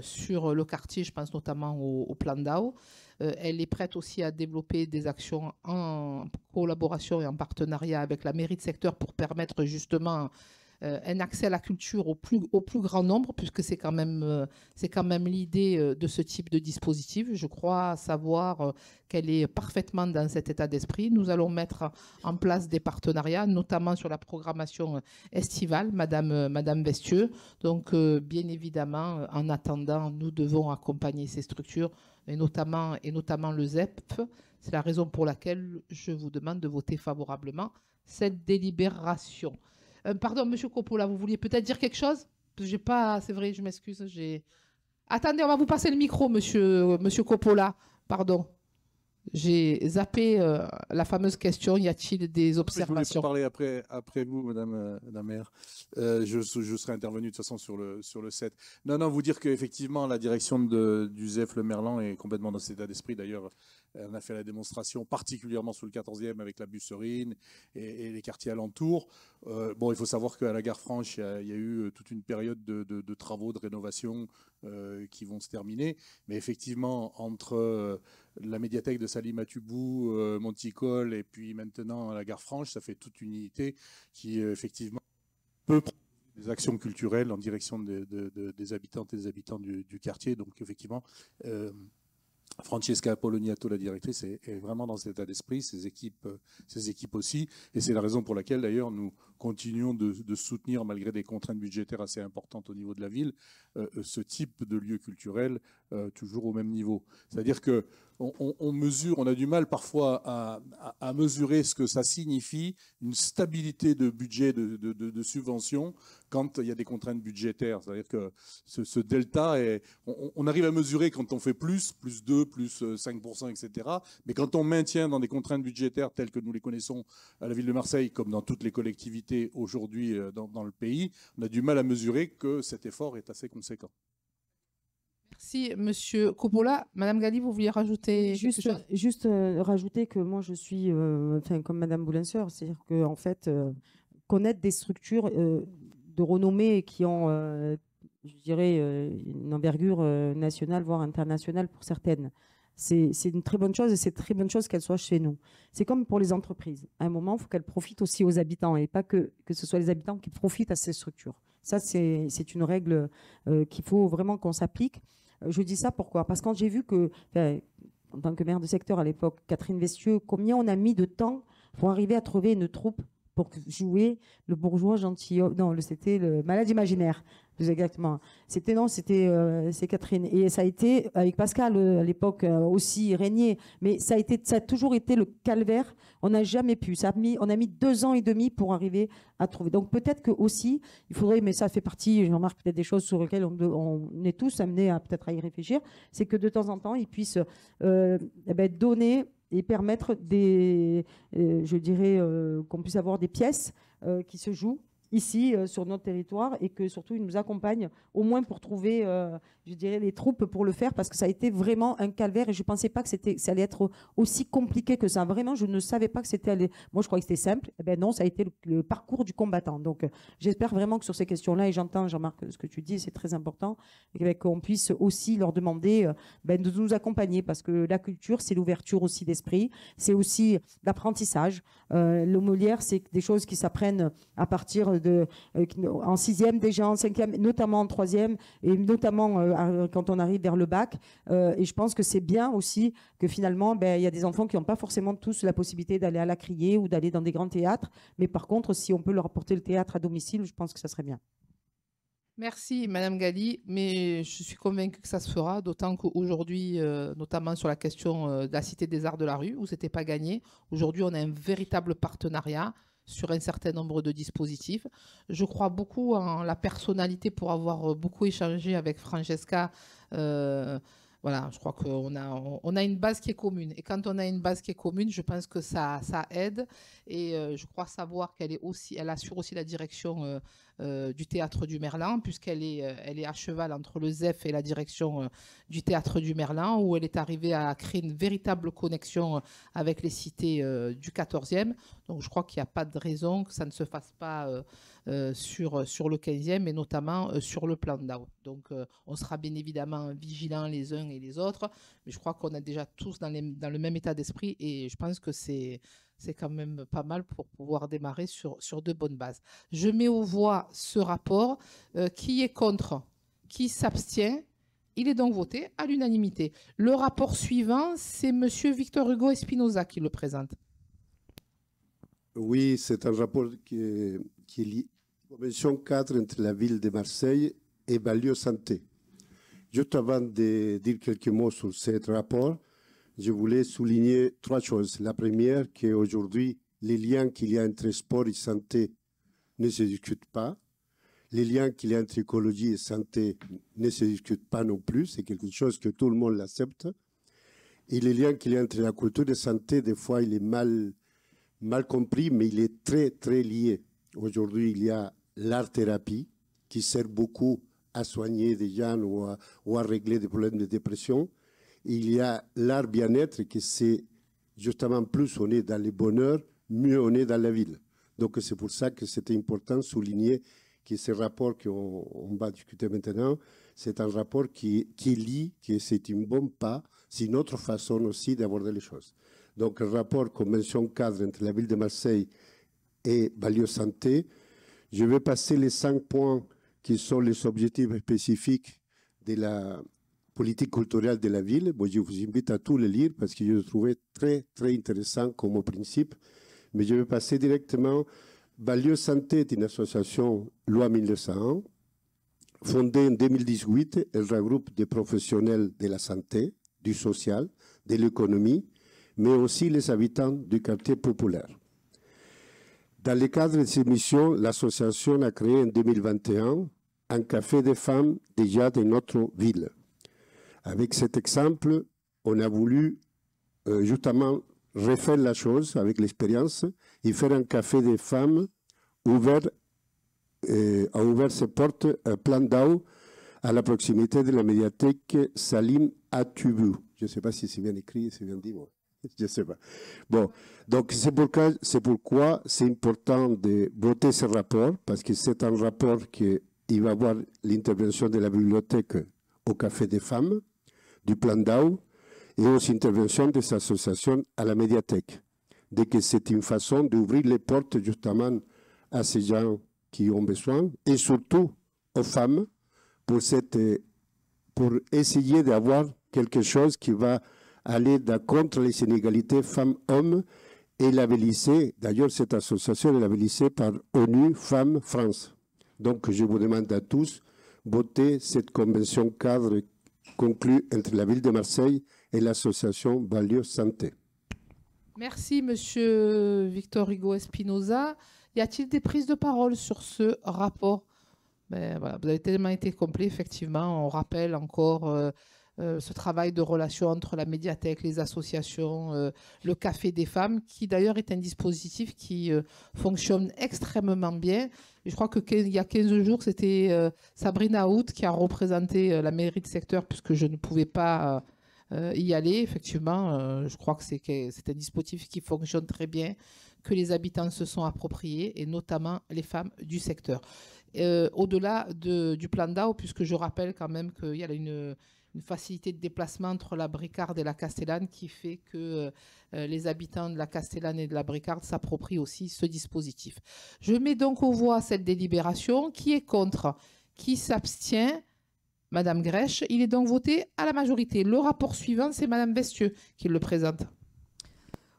sur le quartier, je pense notamment au Plan d'Ao. Elle est prête aussi à développer des actions en collaboration et en partenariat avec la mairie de secteur pour permettre justement un accès à la culture au plus grand nombre, puisque c'est quand même l'idée de ce type de dispositif. Je crois savoir qu'elle est parfaitement dans cet état d'esprit. Nous allons mettre en place des partenariats, notamment sur la programmation estivale, Madame Vestieux. Donc, bien évidemment, en attendant, nous devons accompagner ces structures, et notamment le ZEP. C'est la raison pour laquelle je vous demande de voter favorablement cette délibération. Pardon, monsieur Coppola, vous vouliez peut-être dire quelque chose? J'ai pas, c'est vrai, je m'excuse. Attendez, on va vous passer le micro, monsieur Coppola. Pardon. J'ai zappé la fameuse question, y a-t-il des Je voulais observations? parler après vous, Madame la maire. Je serai intervenu de toute façon sur le 7. Non, vous dire qu'effectivement, la direction du ZEF Le Merlan est complètement dans cet état d'esprit. D'ailleurs, on a fait la démonstration, particulièrement sous le 14e, avec la Busserine et les quartiers alentours. Bon, il faut savoir qu'à la Gare Franche, il y a eu toute une période de travaux, de rénovation qui vont se terminer. Mais effectivement, entre la médiathèque de Saly-Matubou, Monticole et puis maintenant la Gare Franche, ça fait toute une unité qui effectivement peut prendre des actions culturelles en direction des habitantes et des habitants du quartier. Donc effectivement, Francesca Apolloniato, la directrice, est vraiment dans cet état d'esprit, ses équipes aussi, et c'est la raison pour laquelle d'ailleurs nous continuons de soutenir, malgré des contraintes budgétaires assez importantes au niveau de la ville, ce type de lieu culturel toujours au même niveau. C'est-à-dire que on mesure, on a du mal parfois à mesurer ce que ça signifie, une stabilité de budget, de subvention, quand il y a des contraintes budgétaires. C'est-à-dire que ce delta, on arrive à mesurer quand on fait plus 2, plus 5%, etc. Mais quand on maintient dans des contraintes budgétaires telles que nous les connaissons à la ville de Marseille, comme dans toutes les collectivités aujourd'hui dans le pays, on a du mal à mesurer que cet effort est assez conséquent. Merci, Monsieur Coppola. Madame Galli, vous vouliez rajouter quelque chose? Juste rajouter que moi, je suis comme Madame Boulinseur, c'est-à-dire que en fait, connaître des structures de renommée qui ont, je dirais, une envergure nationale, voire internationale pour certaines, c'est une très bonne chose, et c'est très bonne chose qu'elles soient chez nous. C'est comme pour les entreprises. À un moment, il faut qu'elles profitent aussi aux habitants, et pas que ce soit les habitants qui profitent à ces structures. Ça, c'est une règle qu'il faut vraiment qu'on s'applique. Je dis ça pourquoi? Parce que quand j'ai vu que, en tant que maire de secteur à l'époque, Catherine Vessieux, combien on a mis de temps pour arriver à trouver une troupe pour jouer le bourgeois gentilhomme. Non, c'était le malade imaginaire, plus exactement. C'est Catherine. Et ça a été, avec Pascal, à l'époque, aussi régné. Mais ça a toujours été le calvaire. On n'a jamais pu. On a mis 2 ans et demi pour arriver à trouver. Donc peut-être que aussi, il faudrait, mais ça fait partie, je remarque peut-être des choses sur lesquelles on est tous amenés à peut-être à y réfléchir, c'est que de temps en temps, ils puissent donner et permettre je dirais, qu'on puisse avoir des pièces qui se jouent ici sur notre territoire, et que surtout ils nous accompagnent au moins pour trouver, je dirais, les troupes pour le faire, parce que ça a été vraiment un calvaire, et je ne pensais pas que ça allait être aussi compliqué que ça. Vraiment, je ne savais pas que c'était moi je croyais que c'était simple. Eh ben non, ça a été le parcours du combattant. Donc j'espère vraiment que sur ces questions-là, et j'entends Jean-Marc ce que tu dis, c'est très important, et qu'on puisse aussi leur demander de nous accompagner, parce que la culture, c'est l'ouverture aussi d'esprit, c'est aussi l'apprentissage. Le Molière, c'est des choses qui s'apprennent à partir en 6e déjà, en 5e, notamment en 3e, et notamment quand on arrive vers le bac. Et je pense que c'est bien aussi que finalement, il y a des enfants qui n'ont pas forcément tous la possibilité d'aller à la Criée ou d'aller dans des grands théâtres. Mais par contre, si on peut leur apporter le théâtre à domicile, je pense que ça serait bien. Merci, Madame Galli, mais je suis convaincue que ça se fera, d'autant qu'aujourd'hui, notamment sur la question de la Cité des Arts de la Rue, où ce n'était pas gagné, aujourd'hui, on a un véritable partenariat sur un certain nombre de dispositifs. Je crois beaucoup en la personnalité, pour avoir beaucoup échangé avec Francesca. Voilà, je crois qu'on a une base qui est commune. Et quand on a une base qui est commune, je pense que ça aide. Et je crois savoir qu'elle assure aussi la direction du Théâtre du Merlan, puisqu'elle est à cheval entre le ZEF et la direction du Théâtre du Merlan, où elle est arrivée à créer une véritable connexion avec les cités du 14e. Donc je crois qu'il n'y a pas de raison que ça ne se fasse pas sur le 15e, et notamment sur le plan d'AO. Donc on sera bien évidemment vigilants les uns et les autres, mais je crois qu'on est déjà tous dans le même état d'esprit, et je pense que c'est quand même pas mal pour pouvoir démarrer sur de bonnes bases. Je mets aux voix ce rapport. Qui est contre? Qui s'abstient? Il est donc voté à l'unanimité. Le rapport suivant, c'est Monsieur Victor Hugo Espinosa qui le présente. Oui, c'est un rapport qui lie la convention 4 entre la ville de Marseille et Value Santé. Juste avant de dire quelques mots sur ce rapport, je voulais souligner 3 choses. La première, qu'aujourd'hui, les liens qu'il y a entre sport et santé ne se discutent pas. Les liens qu'il y a entre écologie et santé ne se discutent pas non plus. C'est quelque chose que tout le monde l'accepte. Et le lien qu'il y a entre la culture et la santé, des fois, il est mal compris, mais il est très, très lié. Aujourd'hui, il y a l'art-thérapie qui sert beaucoup à soigner des gens ou à régler des problèmes de dépression. Il y a l'art bien-être qui c'est justement plus on est dans le bonheur, mieux on est dans la ville. Donc c'est pour ça que c'était important de souligner que ce rapport qu'on va discuter maintenant, c'est un rapport qui lie, que c'est un bon pas, c'est une autre façon aussi d'aborder les choses. Donc le rapport convention cadre entre la ville de Marseille et Balio Santé, je vais passer les 5 points qui sont les objectifs spécifiques de la politique culturelle de la ville. Bon, je vous invite à tous les lire parce que je le trouvais très, très intéressant comme principe. Mais je vais passer directement. Balio Santé est une association loi 1901, fondée en 2018. Elle regroupe des professionnels de la santé, du social, de l'économie, mais aussi les habitants du quartier populaire. Dans le cadre de ces missions, l'association a créé en 2021 un café des femmes déjà dans notre ville. Avec cet exemple, on a voulu justement refaire la chose avec l'expérience et faire un café des femmes a ouvert ses portes à Plandau, à la proximité de la médiathèque Salim Atubu. Je ne sais pas si c'est bien écrit, c'est bien dit, moi. Je ne sais pas. Bon, donc c'est pourquoi c'est important de voter ce rapport, parce que c'est un rapport qui va avoir l'intervention de la bibliothèque au Café des femmes, du Plandau, et aux interventions des associations à la médiathèque. Dès que c'est une façon d'ouvrir les portes justement à ces gens qui ont besoin, et surtout aux femmes, pour essayer d'avoir quelque chose qui va aller contre les inégalités femmes-hommes et labellisé, d'ailleurs cette association est labellisée par ONU Femmes France. Donc je vous demande à tous voter cette convention cadre conclue entre la ville de Marseille et l'association Balio Santé. Merci, Monsieur Victor Hugo Espinosa. Y a-t-il des prises de parole sur ce rapport? Voilà, vous avez tellement été complet, effectivement. On rappelle encore ce travail de relation entre la médiathèque, les associations, le Café des femmes, qui d'ailleurs est un dispositif qui fonctionne extrêmement bien. Et je crois qu'il y a 15 jours, c'était Sabrina Hout qui a représenté la mairie de secteur, puisque je ne pouvais pas y aller. Effectivement, je crois que c'est un dispositif qui fonctionne très bien, que les habitants se sont appropriés, et notamment les femmes du secteur. Au-delà du Plandau, puisque je rappelle quand même qu'il y a une facilité de déplacement entre la Bricarde et la Castellane qui fait que les habitants de la Castellane et de la Bricarde s'approprient aussi ce dispositif. Je mets donc aux voix cette délibération. Qui est contre? Qui s'abstient? Madame Grèche. Il est donc voté à la majorité. Le rapport suivant, c'est Madame Bestieux qui le présente.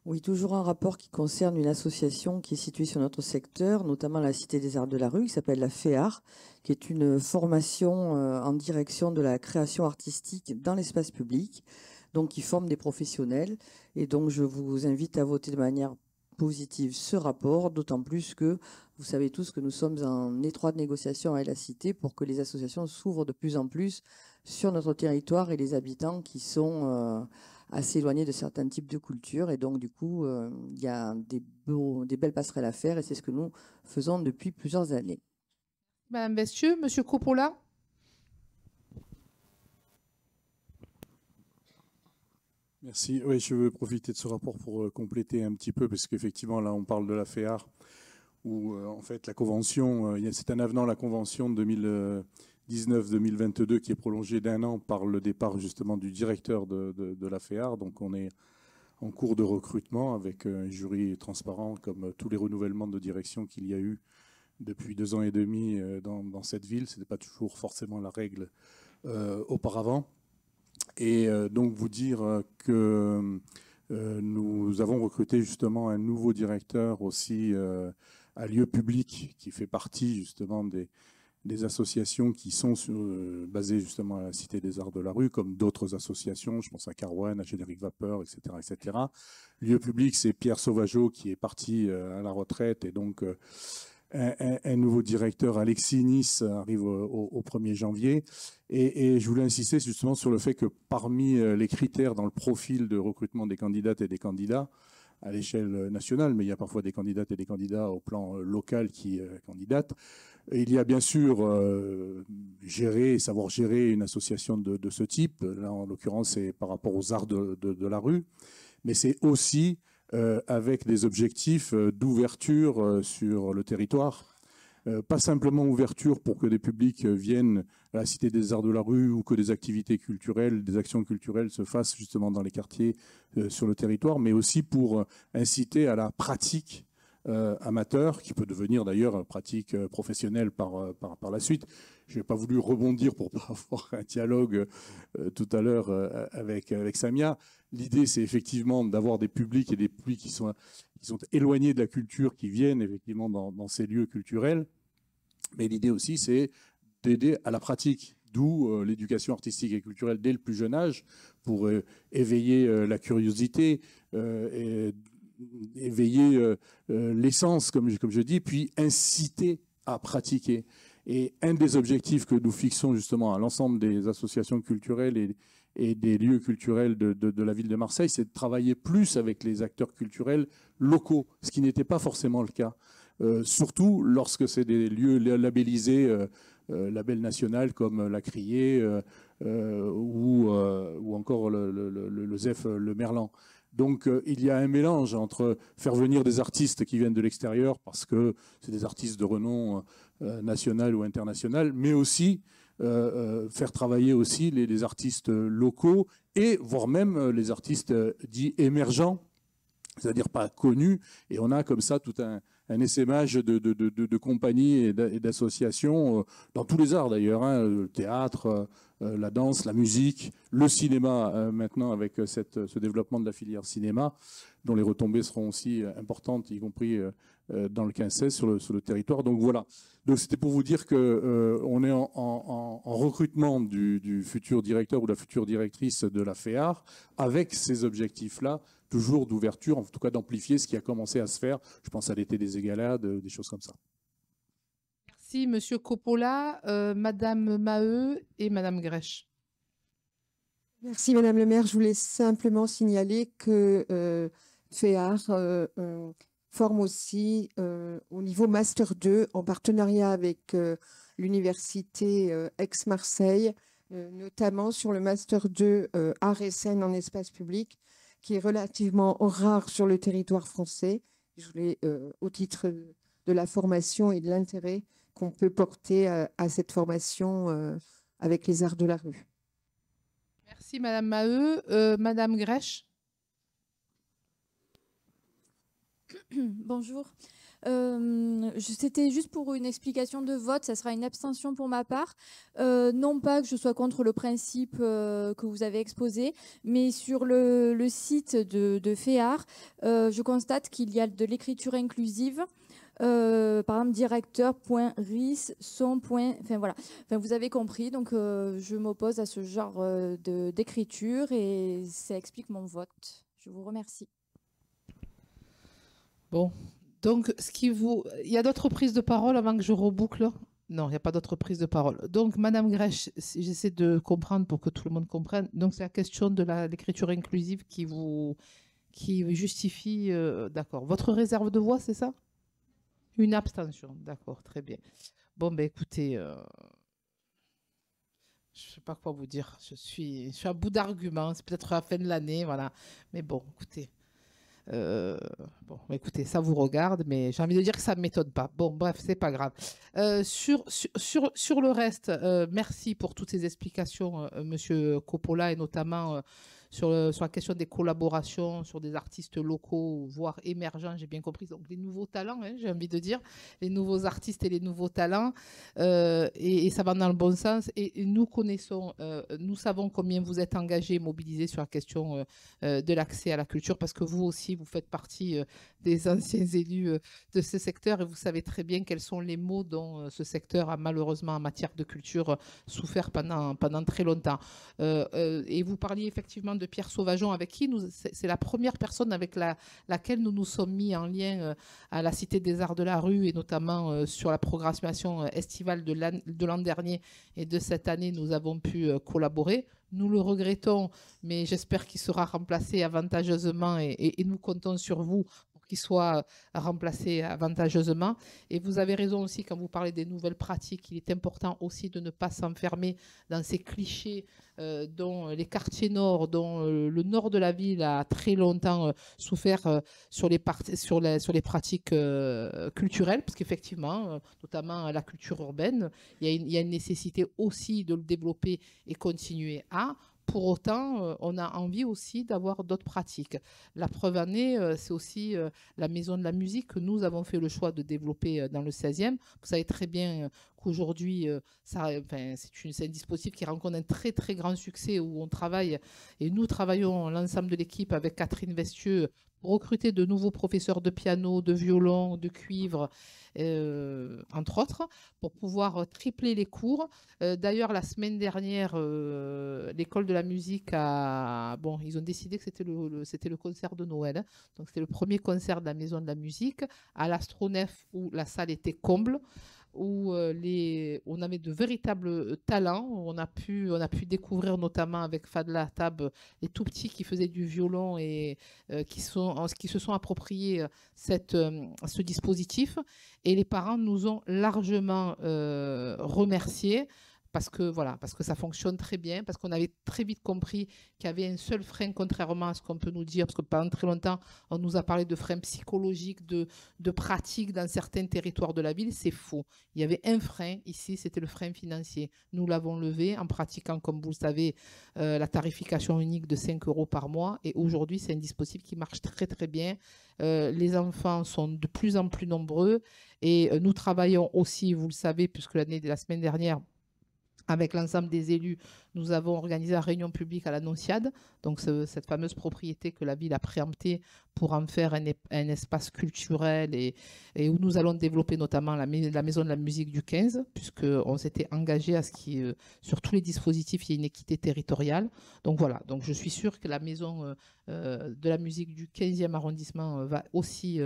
Oui, toujours un rapport qui concerne une association qui est située sur notre secteur, notamment la Cité des Arts de la Rue, qui s'appelle la FEAR, qui est une formation en direction de la création artistique dans l'espace public, donc qui forme des professionnels. Et donc, je vous invite à voter de manière positive ce rapport, d'autant plus que vous savez tous que nous sommes en étroite négociation avec la Cité pour que les associations s'ouvrent de plus en plus sur notre territoire et les habitants qui sont assez éloignés de certains types de cultures. Et donc, du coup, il y a des belles passerelles à faire et c'est ce que nous faisons depuis plusieurs années. Madame Bestieux, Monsieur Coppola. Merci. Oui, je veux profiter de ce rapport pour compléter un petit peu, parce qu'effectivement, là, on parle de la FEAR, où en fait, la convention, c'est un avenant à la convention de 2019-2022 qui est prolongée d'1 an par le départ justement du directeur de la FEAR. Donc, on est en cours de recrutement avec un jury transparent, comme tous les renouvellements de direction qu'il y a eu depuis 2 ans et demi dans cette ville. Ce n'était pas toujours forcément la règle auparavant. Et donc vous dire que nous avons recruté justement un nouveau directeur aussi à lieu public qui fait partie justement des associations qui sont basées justement à la Cité des Arts de la Rue, comme d'autres associations, je pense à Carwan, à Générique Vapeur, etc. etc. Lieu public, c'est Pierre Sauvageau qui est parti à la retraite et donc un nouveau directeur, Alexis Nice, arrive au 1er janvier. Et je voulais insister justement sur le fait que parmi les critères dans le profil de recrutement des candidates et des candidats, à l'échelle nationale, mais il y a parfois des candidates et des candidats au plan local qui candidatent. Il y a bien sûr savoir gérer une association de ce type. Là, en l'occurrence, c'est par rapport aux arts de la rue. Mais c'est aussi avec des objectifs d'ouverture sur le territoire. Pas simplement ouverture pour que des publics viennent à la Cité des Arts de la Rue ou que des activités culturelles, des actions culturelles se fassent justement dans les quartiers sur le territoire, mais aussi pour inciter à la pratique amateur, qui peut devenir d'ailleurs pratique professionnelle par la suite. Je n'ai pas voulu rebondir pour pas avoir un dialogue tout à l'heure avec Samia. L'idée, c'est effectivement d'avoir des publics et des publics qui sont éloignés de la culture, qui viennent effectivement dans ces lieux culturels. Mais l'idée aussi, c'est d'aider à la pratique, d'où l'éducation artistique et culturelle dès le plus jeune âge, pour éveiller la curiosité, éveiller l'essence, comme je dis, puis inciter à pratiquer. Et un des objectifs que nous fixons justement à l'ensemble des associations culturelles et des lieux culturels de la ville de Marseille, c'est de travailler plus avec les acteurs culturels locaux, ce qui n'était pas forcément le cas. Surtout lorsque c'est des lieux labellisés label national comme la Criée ou encore le ZEF Le Merlan. Donc il y a un mélange entre faire venir des artistes qui viennent de l'extérieur parce que c'est des artistes de renom national ou international, mais aussi faire travailler aussi les artistes locaux et voire même les artistes dits émergents, c'est-à-dire pas connus. Et on a comme ça tout un essaimage de compagnies et d'associations dans tous les arts d'ailleurs, hein, le théâtre, la danse, la musique, le cinéma maintenant avec ce développement de la filière cinéma, dont les retombées seront aussi importantes, y compris dans le 15-16 sur le territoire. Donc voilà. Donc c'était pour vous dire que on est en recrutement du futur directeur ou la future directrice de la FEAR avec ces objectifs-là, toujours d'ouverture, en tout cas d'amplifier ce qui a commencé à se faire. Je pense à l'été des Égalades, des choses comme ça. Merci, Monsieur Coppola, Madame Maheu et Madame Grèche. Merci, Madame le maire. Je voulais simplement signaler que FEAR forme aussi au niveau Master 2 en partenariat avec l'Université Aix-Marseille, notamment sur le Master 2 Art et scène en espace public, qui est relativement rare sur le territoire français. Je voulais, au titre de la formation et de l'intérêt qu'on peut porter à cette formation avec les arts de la rue. Merci, Madame Maheu. Madame Grèche. Bonjour. C'était juste pour une explication de vote, ça sera une abstention pour ma part. Non pas que je sois contre le principe que vous avez exposé, mais sur le site de FEAR, je constate qu'il y a de l'écriture inclusive. Par exemple, directeur.ris, son. Enfin voilà. Enfin, vous avez compris, donc je m'oppose à ce genre d'écriture et ça explique mon vote. Je vous remercie. Bon, donc il y a d'autres prises de parole avant que je reboucle? Non, il n'y a pas d'autres prises de parole. Donc, Madame Grèche, j'essaie de comprendre pour que tout le monde comprenne. Donc, c'est la question de l'écriture inclusive qui justifie, d'accord. Votre réserve de voix, c'est ça? Une abstention, d'accord, très bien. Bon, ben écoutez, je ne sais pas quoi vous dire. Je suis à bout d'arguments. C'est peut-être la fin de l'année, voilà. Mais bon, écoutez. Bon, écoutez, ça vous regarde, mais j'ai envie de dire que ça ne m'étonne pas. Bon, bref, c'est pas grave. Sur le reste, merci pour toutes ces explications, Monsieur Coppola, et notamment sur la question des collaborations, sur des artistes locaux, voire émergents, j'ai bien compris. Donc, les nouveaux talents, hein, j'ai envie de dire, les nouveaux artistes et les nouveaux talents, et ça va dans le bon sens. Et nous nous savons combien vous êtes engagés, mobilisés sur la question de l'accès à la culture, parce que vous aussi, vous faites partie des anciens élus de ce secteur, et vous savez très bien quels sont les maux dont ce secteur a malheureusement en matière de culture souffert pendant très longtemps. Et vous parliez effectivement de de Pierre Sauvageon, avec qui c'est la première personne avec laquelle nous nous sommes mis en lien à la Cité des Arts de la Rue, et notamment sur la programmation estivale de l'an dernier et de cette année, nous avons pu collaborer. Nous le regrettons, mais j'espère qu'il sera remplacé avantageusement et nous comptons sur vous pour qu'il soit remplacé avantageusement. Et vous avez raison aussi quand vous parlez des nouvelles pratiques. Il est important aussi de ne pas s'enfermer dans ces clichés dont les quartiers nord, dont le nord de la ville a très longtemps souffert sur les pratiques culturelles, parce qu'effectivement, notamment la culture urbaine, il y a une nécessité aussi de le développer et continuer à. Pour autant, on a envie aussi d'avoir d'autres pratiques. La preuve en est, c'est aussi la Maison de la musique que nous avons fait le choix de développer dans le 16e. Vous savez très bien qu'aujourd'hui, c'est un dispositif qui rencontre un très très grand succès, où on travaille, et nous travaillons l'ensemble de l'équipe avec Catherine Vestieux pour recruter de nouveaux professeurs de piano, de violon, de cuivre, entre autres, pour pouvoir tripler les cours. D'ailleurs, la semaine dernière, l'école de la musique ils ont décidé que c'était le concert de Noël. Donc, c'était le premier concert de la Maison de la musique à l'Astronef, où la salle était comble, où on avait de véritables talents. On a pu découvrir notamment avec Fadla Tab les tout petits qui faisaient du violon et qui se sont appropriés ce dispositif. Et les parents nous ont largement remerciés. Parce que ça fonctionne très bien, parce qu'on avait très vite compris qu'il y avait un seul frein, contrairement à ce qu'on peut nous dire, parce que pendant très longtemps, on nous a parlé de freins psychologiques, de pratiques dans certains territoires de la ville. C'est faux. Il y avait un frein ici, c'était le frein financier. Nous l'avons levé en pratiquant, comme vous le savez, la tarification unique de 5 € par mois. Et aujourd'hui, c'est un dispositif qui marche très, très bien. Les enfants sont de plus en plus nombreux. Et nous travaillons aussi, vous le savez, puisque la semaine dernière, avec l'ensemble des élus, nous avons organisé une réunion publique à l'Annonciade, donc cette fameuse propriété que la ville a préemptée pour en faire un espace culturel et où nous allons développer notamment la Maison de la musique du 15, puisqu'on s'était engagé à ce qu'il sur tous les dispositifs, il y ait une équité territoriale. Donc voilà, donc je suis sûre que la Maison de la musique du 15e arrondissement va aussi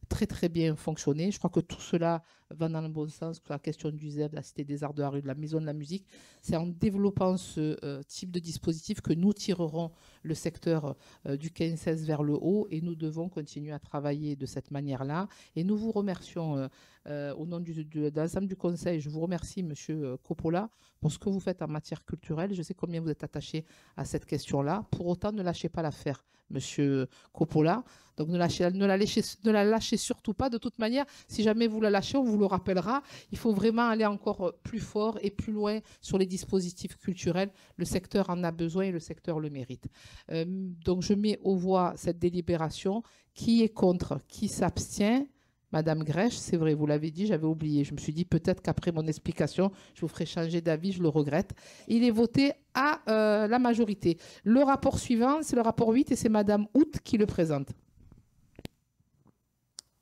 très très bien fonctionner. Je crois que tout cela va dans le bon sens, que la question du ZEV, de la Cité des Arts de la Rue, de la Maison de la musique. C'est en développant ce type de dispositif que nous tirerons le secteur du 15-16 vers le haut, et nous devons continuer à travailler de cette manière-là. Et nous vous remercions au nom de l'ensemble du Conseil. Je vous remercie, Monsieur Coppola, pour ce que vous faites en matière culturelle. Je sais combien vous êtes attaché à cette question-là. Pour autant, ne lâchez pas l'affaire, Monsieur Coppola. Donc ne la lâchez surtout pas. De toute manière, si jamais vous la lâchez, on vous le rappellera. Il faut vraiment aller encore plus fort et plus loin sur les dispositifs culturels. Le secteur en a besoin et le secteur le mérite. Donc je mets aux voix cette délibération. Qui est contre? Qui s'abstient? Madame Grèche, c'est vrai, vous l'avez dit, j'avais oublié. Je me suis dit peut-être qu'après mon explication, je vous ferai changer d'avis, je le regrette. Il est voté à la majorité. Le rapport suivant, c'est le rapport 8 et c'est Madame Hout qui le présente.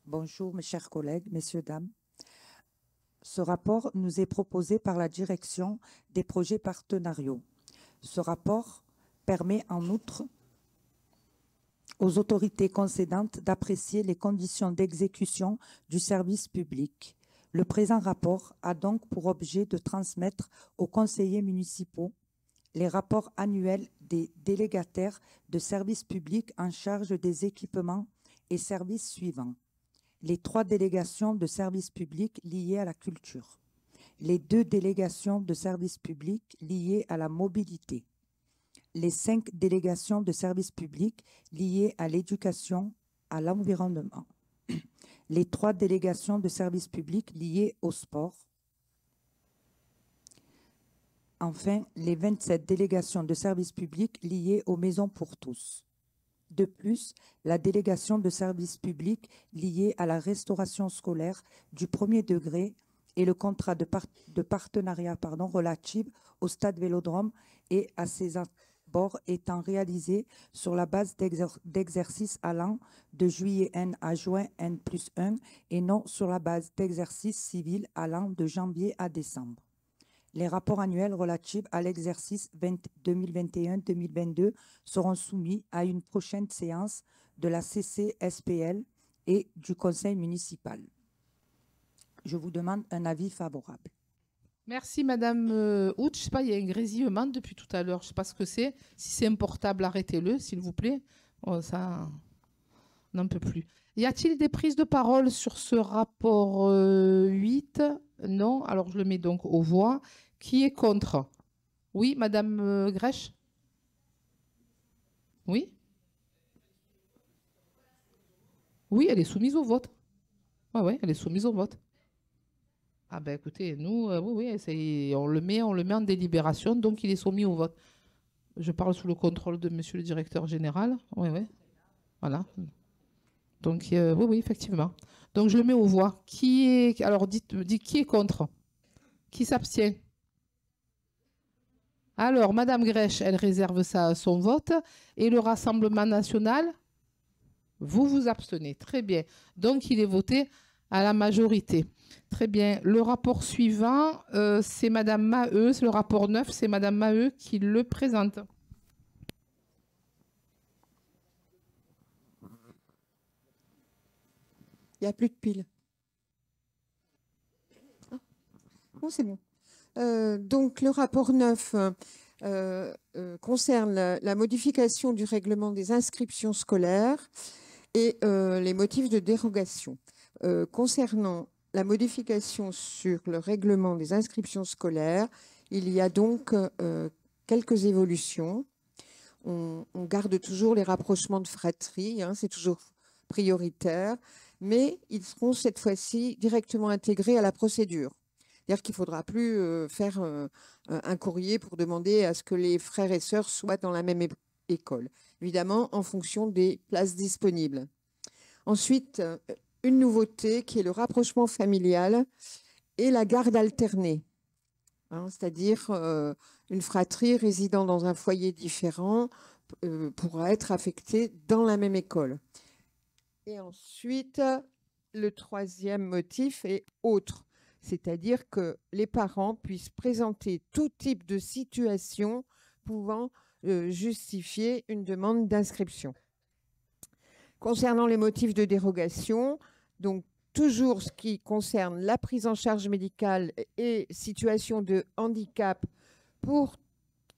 Bonjour mes chers collègues, messieurs, dames. Ce rapport nous est proposé par la direction des projets partenariaux. Ce rapport permet en outre aux autorités concédantes d'apprécier les conditions d'exécution du service public. Le présent rapport a donc pour objet de transmettre aux conseillers municipaux les rapports annuels des délégataires de services publics en charge des équipements et services suivants: les 3 délégations de services publics liées à la culture, les 2 délégations de services publics liées à la mobilité, les 5 délégations de services publics liées à l'éducation, à l'environnement, les 3 délégations de services publics liées au sport, enfin les 27 délégations de services publics liées aux maisons pour tous. De plus, la délégation de services publics liée à la restauration scolaire du premier degré et le contrat de partenariat relatif au stade Vélodrome et à ses abords étant réalisé sur la base d'exercices allant de juillet N à juin N+1 et non sur la base d'exercices civils allant de janvier à décembre. Les rapports annuels relatifs à l'exercice 2021-2022 seront soumis à une prochaine séance de la CCSPL et du conseil municipal. Je vous demande un avis favorable. Merci, Madame Hout. Je ne sais pas, il y a un grésillement depuis tout à l'heure. Je ne sais pas ce que c'est. Si c'est un portable, arrêtez-le, s'il vous plaît. Oh, ça, on n'en peut plus. Y a-t-il des prises de parole sur ce rapport 8? Non. Alors, je le mets donc aux voix. Qui est contre? Oui, Madame Grèche? Oui? Oui, elle est soumise au vote. Oui, elle est soumise au vote. Ah ben écoutez, nous, oui, on le met en délibération, donc il est soumis au vote. Je parle sous le contrôle de Monsieur le directeur général. Oui. Voilà. Donc oui, effectivement. Donc je le mets aux voix. Alors dites qui est contre? Qui s'abstient? Alors, Madame Grèche, elle réserve son vote. Et le Rassemblement national, vous vous abstenez. Très bien. Donc il est voté à la majorité. Très bien. Le rapport suivant, c'est Madame Maheu. C'est le rapport 9, c'est Madame Maheu qui le présente. Il n'y a plus de piles. Oh, c'est bon. Donc, le rapport 9 concerne la modification du règlement des inscriptions scolaires et les motifs de dérogation. Concernant la modification sur le règlement des inscriptions scolaires, il y a donc quelques évolutions. On garde toujours les rapprochements de fratrie, hein, c'est toujours prioritaire, mais ils seront cette fois-ci directement intégrés à la procédure. C'est-à-dire qu'il ne faudra plus faire un courrier pour demander à ce que les frères et sœurs soient dans la même école, évidemment en fonction des places disponibles. Ensuite, une nouveauté qui est le rapprochement familial et la garde alternée, hein, c'est-à-dire une fratrie résidant dans un foyer différent pourra être affectée dans la même école. Et ensuite, le troisième motif est autre, c'est-à-dire que les parents puissent présenter tout type de situation pouvant justifier une demande d'inscription. Concernant les motifs de dérogation, donc toujours ce qui concerne la prise en charge médicale et situation de handicap pour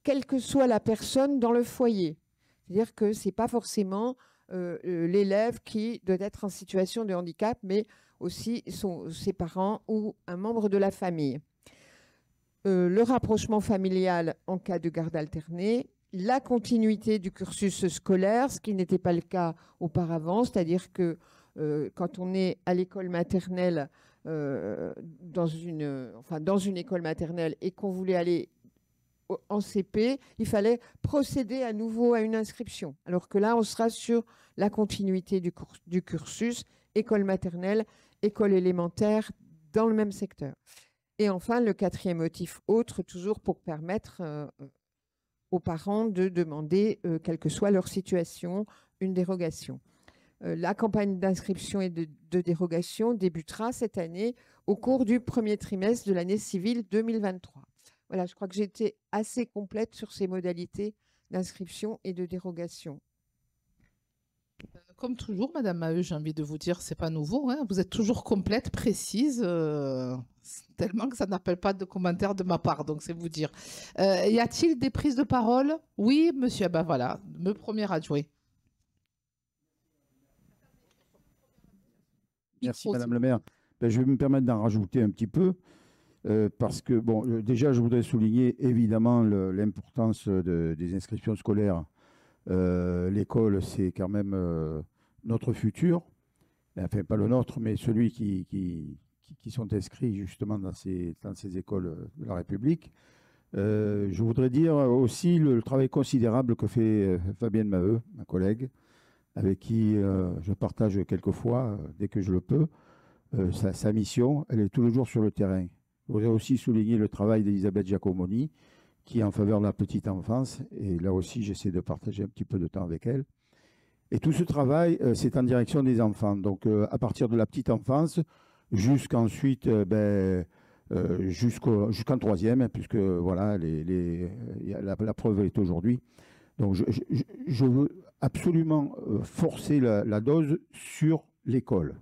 quelle que soit la personne dans le foyer. C'est-à-dire que ce n'est pas forcément l'élève qui doit être en situation de handicap, mais aussi ses parents ou un membre de la famille. Le rapprochement familial en cas de garde alternée, la continuité du cursus scolaire, ce qui n'était pas le cas auparavant, c'est-à-dire que quand on est à l'école maternelle, dans une école maternelle et qu'on voulait aller en CP, il fallait procéder à nouveau à une inscription. Alors que là, on sera sur la continuité du cursus, école maternelle, école élémentaire, dans le même secteur. Et enfin, le quatrième motif autre, toujours pour permettre aux parents de demander, quelle que soit leur situation, une dérogation. La campagne d'inscription et de dérogation débutera cette année au cours du premier trimestre de l'année civile 2023. Voilà, je crois que j'ai été assez complète sur ces modalités d'inscription et de dérogation. Comme toujours, Madame Maheu, j'ai envie de vous dire, c'est pas nouveau, hein, vous êtes toujours complète, précise, tellement que ça n'appelle pas de commentaires de ma part, donc c'est vous dire. Y a-t-il des prises de parole? Oui, monsieur, ben voilà, me premier adjoint. Merci, Madame le maire. Ben, je vais me permettre d'en rajouter un petit peu, parce que, bon, déjà, je voudrais souligner évidemment l'importance des inscriptions scolaires. L'école, c'est quand même notre futur, enfin pas le nôtre, mais celui qui sont inscrits justement dans ces écoles de la République. Je voudrais dire aussi le travail considérable que fait Fabienne Maheu, ma collègue, avec qui je partage quelquefois, dès que je le peux, sa mission. Elle est tous les jours sur le terrain. Je voudrais aussi souligner le travail d'Elisabeth Giacomoni, qui est en faveur de la petite enfance. Et là aussi, j'essaie de partager un petit peu de temps avec elle. Et tout ce travail, c'est en direction des enfants. Donc, à partir de la petite enfance, jusqu'ensuite jusqu'en troisième, puisque voilà, la preuve est aujourd'hui. Donc je veux absolument forcer la dose sur l'école.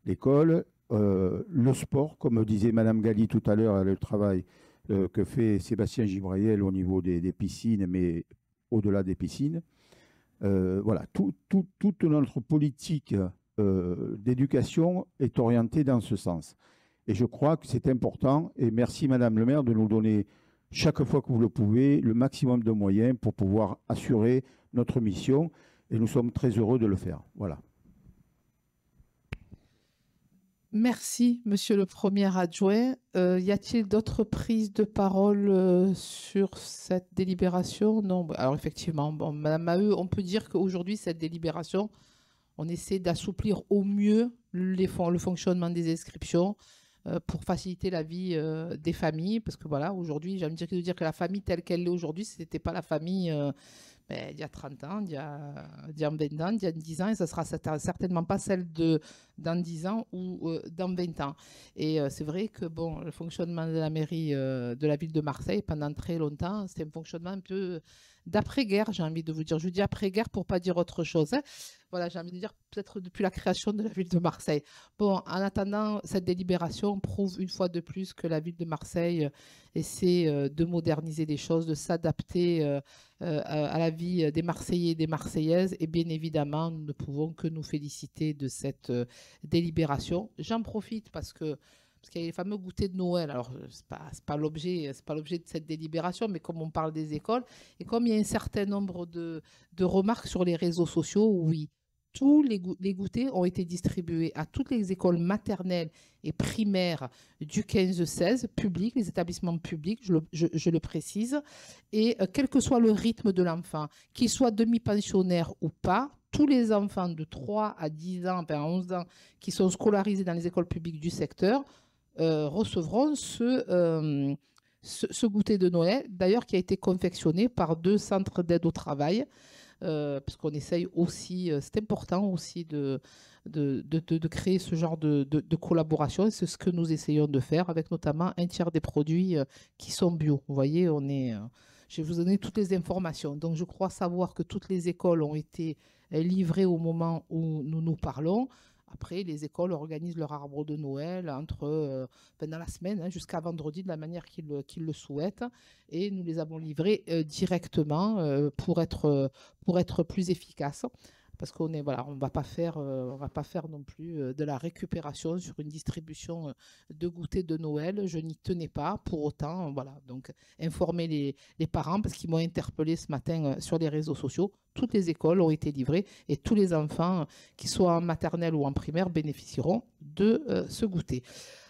L'école, le sport, comme disait Madame Galli tout à l'heure, le travail que fait Sébastien Gibrayel au niveau des piscines, mais au-delà des piscines. Voilà, toute notre politique d'éducation est orientée dans ce sens. Et je crois que c'est important, et merci Madame le maire de nous donner, chaque fois que vous le pouvez, le maximum de moyens pour pouvoir assurer notre mission, et nous sommes très heureux de le faire. Voilà. Merci, Monsieur le Premier adjoint. Y a-t-il d'autres prises de parole sur cette délibération? Non. Alors effectivement, bon, Madame Maheu, on peut dire qu'aujourd'hui, cette délibération, on essaie d'assouplir au mieux le fonctionnement des inscriptions pour faciliter la vie des familles. Parce que voilà, aujourd'hui, j'ai envie de dire que la famille telle qu'elle est aujourd'hui, ce n'était pas la famille il y a 30 ans, il y a 20 ans, il y a 10 ans, et ce ne sera certainement pas celle dans 10 ans ou dans 20 ans. Et c'est vrai que bon, le fonctionnement de la mairie de la ville de Marseille, pendant très longtemps, c'était un fonctionnement un peu d'après-guerre, j'ai envie de vous dire. Je dis après-guerre pour ne pas dire autre chose. Hein. Voilà, j'ai envie de dire peut-être depuis la création de la ville de Marseille. Bon, en attendant, cette délibération prouve une fois de plus que la ville de Marseille essaie de moderniser les choses, de s'adapter à la vie des Marseillais et des Marseillaises. Et bien évidemment, nous ne pouvons que nous féliciter de cette délibération. J'en profite parce qu'il y a les fameux goûters de Noël. Alors, ce n'est pas l'objet de cette délibération, mais comme on parle des écoles, et comme il y a un certain nombre de remarques sur les réseaux sociaux, oui, tous les goûters ont été distribués à toutes les écoles maternelles et primaires du 15-16, publics, les établissements publics, je le précise. Et quel que soit le rythme de l'enfant, qu'il soit demi-pensionnaire ou pas, tous les enfants de 3 à 10 ans, enfin 11 ans, qui sont scolarisés dans les écoles publiques du secteur, recevront ce goûter de Noël, d'ailleurs qui a été confectionné par 2 centres d'aide au travail, parce qu'on essaye aussi, c'est important aussi de créer ce genre de collaboration, et c'est ce que nous essayons de faire avec notamment un tiers des produits qui sont bio. Vous voyez, je vais vous donner toutes les informations. Donc je crois savoir que toutes les écoles ont été livrées au moment où nous parlons. Après, les écoles organisent leur arbre de Noël dans la semaine, jusqu'à vendredi, de la manière qu'ils le souhaitent. Et nous les avons livrés directement pour être plus efficaces. Parce qu'on on va pas faire non plus de la récupération sur une distribution de goûter de Noël. Je n'y tenais pas. Pour autant, voilà. Donc, informer les parents, parce qu'ils m'ont interpellé ce matin sur les réseaux sociaux. Toutes les écoles ont été livrées et tous les enfants, qu'ils soient en maternelle ou en primaire, bénéficieront de ce goûter.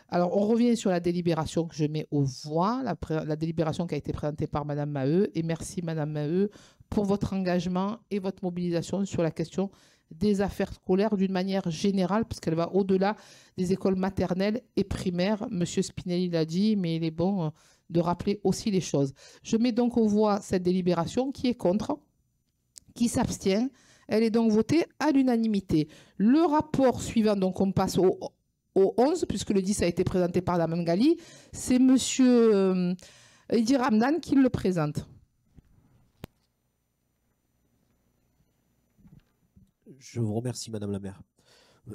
Alors, on revient sur la délibération que je mets aux voix, la délibération qui a été présentée par Madame Maheu. Et merci, Madame Maheu, pour votre engagement et votre mobilisation sur la question des affaires scolaires d'une manière générale, puisqu'elle va au-delà des écoles maternelles et primaires. Monsieur Spinelli l'a dit, mais il est bon de rappeler aussi les choses. Je mets donc aux voix cette délibération. Qui est contre? Qui s'abstient? Elle est donc votée à l'unanimité. Le rapport suivant, donc on passe au 11, puisque le 10 a été présenté par Mme Galli, c'est M. Edir Hamdan qui le présente. Je vous remercie, Madame la maire.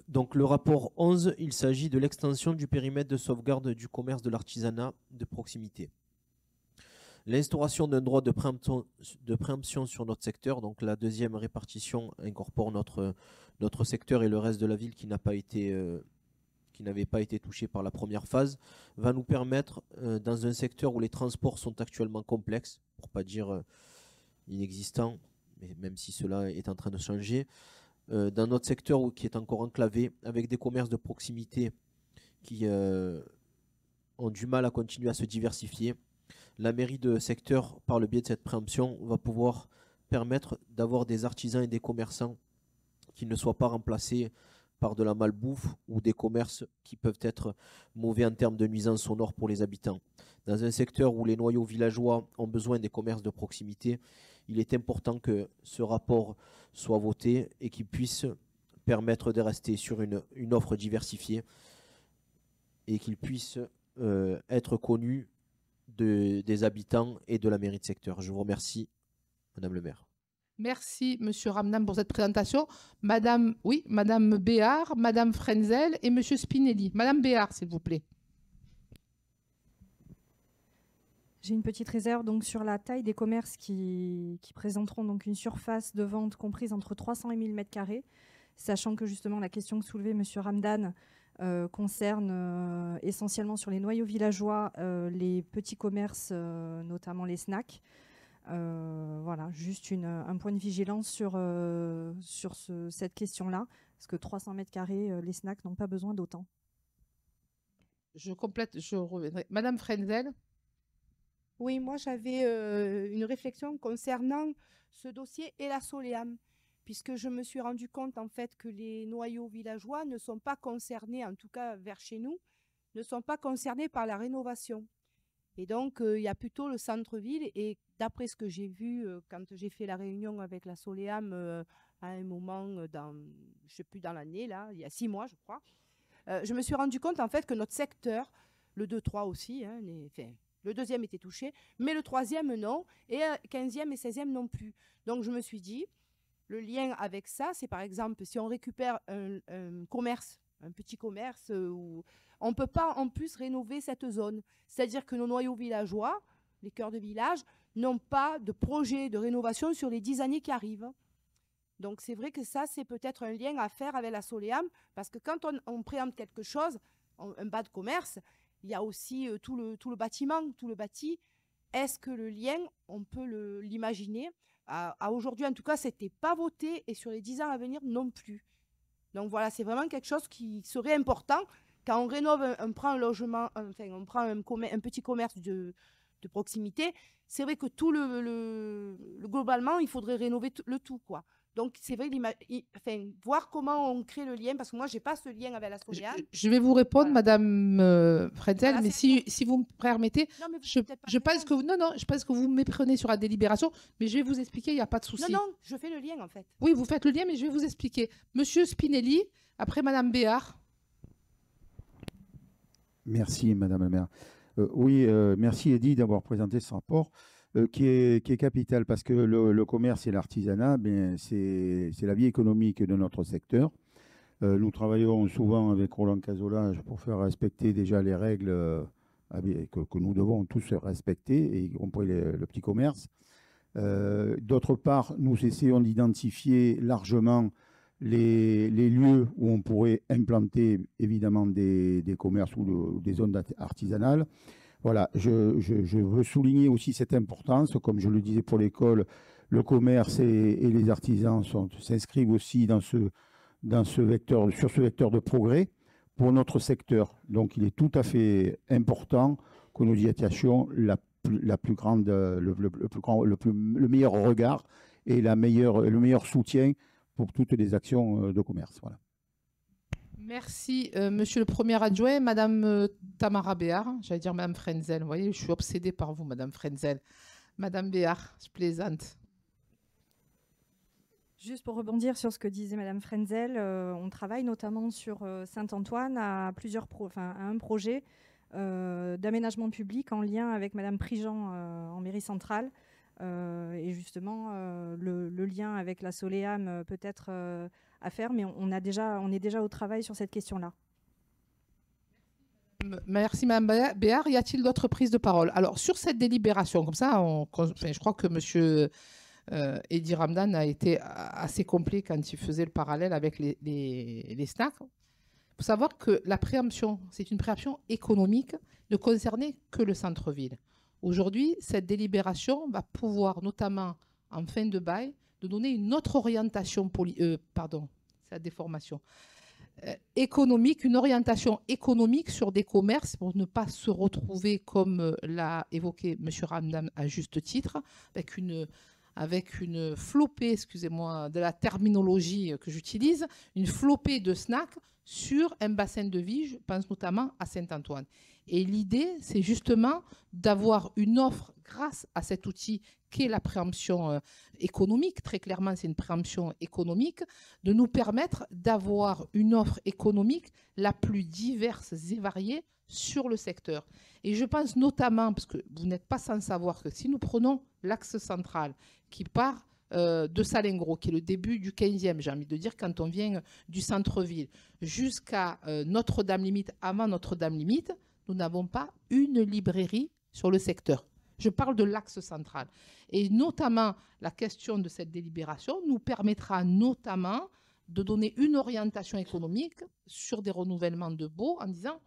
Donc, le rapport 11, il s'agit de l'extension du périmètre de sauvegarde du commerce de l'artisanat de proximité. L'instauration d'un droit de préemption sur notre secteur, donc la deuxième répartition incorpore notre secteur et le reste de la ville qui n'avait pas été touché par la première phase, va nous permettre, dans un secteur où les transports sont actuellement complexes, pour ne pas dire inexistants, mais même si cela est en train de changer, dans notre secteur qui est encore enclavé, avec des commerces de proximité qui ont du mal à continuer à se diversifier, la mairie de secteur, par le biais de cette préemption, va pouvoir permettre d'avoir des artisans et des commerçants qui ne soient pas remplacés par de la malbouffe ou des commerces qui peuvent être mauvais en termes de nuisances sonores pour les habitants. Dans un secteur où les noyaux villageois ont besoin des commerces de proximité, il est important que ce rapport soit voté et qu'il puisse permettre de rester sur une offre diversifiée et qu'il puisse être connu des habitants et de la mairie de secteur. Je vous remercie, Madame le maire. Merci, Monsieur Ramdam, pour cette présentation. Madame Béard, Madame Frenzel et Monsieur Spinelli. Madame Béard, s'il vous plaît. J'ai une petite réserve donc sur la taille des commerces qui présenteront donc une surface de vente comprise entre 300 et 1000 m², sachant que justement la question que soulevait M. Ramdan concerne essentiellement sur les noyaux villageois les petits commerces, notamment les snacks. Voilà, juste un point de vigilance sur cette question-là, parce que 300 m², les snacks n'ont pas besoin d'autant. Je complète, je reviendrai. Madame Frenzel. Oui, moi j'avais une réflexion concernant ce dossier et la Soleam, puisque je me suis rendu compte en fait que les noyaux villageois ne sont pas concernés, en tout cas vers chez nous, ne sont pas concernés par la rénovation. Et donc il y a plutôt le centre-ville, et d'après ce que j'ai vu quand j'ai fait la réunion avec la Soleam à un moment, je sais plus dans l'année, là, il y a 6 mois je crois, je me suis rendu compte en fait que notre secteur, le 2-3 aussi, hein, le 2e était touché, mais le 3e non, et 15e et 16e non plus. Donc je me suis dit, le lien avec ça, c'est par exemple, si on récupère un commerce, un petit commerce, où on ne peut pas en plus rénover cette zone. C'est-à-dire que nos noyaux villageois, les cœurs de village, n'ont pas de projet de rénovation sur les 10 années qui arrivent. Donc c'est vrai que ça, c'est peut-être un lien à faire avec la Soleam, parce que quand on préempte quelque chose, un bas de commerce, il y a aussi tout le bâtiment, tout le bâti. Est-ce que le lien, on peut l'imaginer? À aujourd'hui, en tout cas, ce n'était pas voté, et sur les 10 ans à venir non plus. Donc voilà, c'est vraiment quelque chose qui serait important. Quand on rénove, on prend un logement, enfin, on prend un petit commerce de proximité, c'est vrai que tout globalement, il faudrait rénover le tout, quoi. Donc, c'est vrai, voir comment on crée le lien, parce que moi, je n'ai pas ce lien avec la Soleam. Je vais vous répondre, Voilà. Madame Frenzel, Voilà, mais si vous me permettez, Non, mais je pense que je pense que vous me méprenez sur la délibération, mais je vais vous expliquer, il n'y a pas de souci. Non, je fais le lien, en fait. Oui, vous faites le lien, mais je vais vous expliquer. Monsieur Spinelli, après Madame Béard. Merci, Madame la maire. Oui, merci, Eddy, d'avoir présenté ce rapport. Qui est capital, parce que le commerce et l'artisanat, c'est la vie économique de notre secteur. Nous travaillons souvent avec Roland Cazola pour faire respecter déjà les règles que nous devons tous respecter, y compris le petit commerce. D'autre part, nous essayons d'identifier largement les lieux où on pourrait implanter évidemment des commerces ou des zones artisanales. Voilà, je veux souligner aussi cette importance, comme je le disais pour l'école, le commerce et les artisans s'inscrivent aussi sur ce vecteur de progrès pour notre secteur. Donc il est tout à fait important que nous y attachions le meilleur regard et le meilleur soutien pour toutes les actions de commerce. Voilà. Merci, monsieur le premier adjoint. Madame Tamara Béard, j'allais dire Madame Frenzel. Vous voyez, je suis obsédée par vous, Madame Frenzel. Madame Béard, je plaisante. Juste pour rebondir sur ce que disait Madame Frenzel, on travaille notamment sur Saint-Antoine à un projet d'aménagement public en lien avec Madame Prigent en mairie centrale. Et justement, le lien avec la Soleam peut être à faire, mais on est déjà au travail sur cette question-là. Merci Mme Béard. Y a-t-il d'autres prises de parole? Alors, sur cette délibération, comme ça, je crois que M. Eddy Ramdan a été assez complet quand il faisait le parallèle avec les snacks. Il faut savoir que la préemption, c'est une préemption économique, ne concernait que le centre-ville. Aujourd'hui, cette délibération va pouvoir, notamment en fin de bail, de donner une autre orientation, c'est la déformation, économique, une orientation économique sur des commerces pour ne pas se retrouver, comme l'a évoqué M. Ramdan à juste titre, avec une flopée, excusez-moi, de la terminologie que j'utilise, une flopée de snacks sur un bassin de vie, je pense notamment à Saint-Antoine. Et l'idée, c'est justement d'avoir une offre grâce à cet outil qu'est la préemption économique. Très clairement, c'est une préemption économique, de nous permettre d'avoir une offre économique la plus diverse et variée sur le secteur. Et je pense notamment, parce que vous n'êtes pas sans savoir que si nous prenons l'axe central qui part de Salengro, qui est le début du 15e, j'ai envie de dire, quand on vient du centre-ville, jusqu'à Notre-Dame-Limite, avant Notre-Dame-Limite, nous n'avons pas une librairie sur le secteur. Je parle de l'axe central. Et notamment, la question de cette délibération nous permettra notamment de donner une orientation économique sur des renouvellements de baux en disant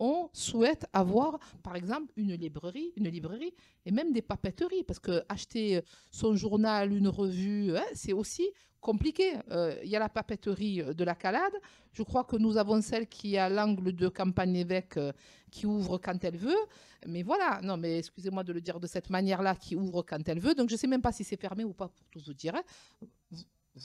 on souhaite avoir, par exemple, une librairie et même des papeteries. Parce que acheter son journal, une revue, c'est aussi compliqué. Il y a la papeterie de la Calade. Je crois que nous avons celle qui est à l'angle de Campagne-Évêque qui ouvre quand elle veut. Mais voilà, non, mais excusez-moi de le dire de cette manière-là, qui ouvre quand elle veut. Donc, je ne sais même pas si c'est fermé ou pas, pour tout vous dire.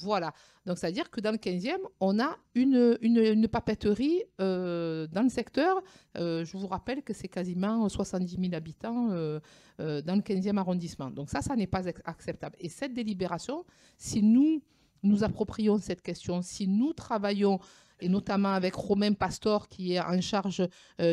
Voilà. Donc, c'est-à-dire que dans le 15e, on a une papeterie dans le secteur. Je vous rappelle que c'est quasiment 70 000 habitants dans le 15e arrondissement. Donc, ça n'est pas acceptable. Et cette délibération, si nous approprions cette question, si nous travaillons, et notamment avec Romain Pastor, qui est en charge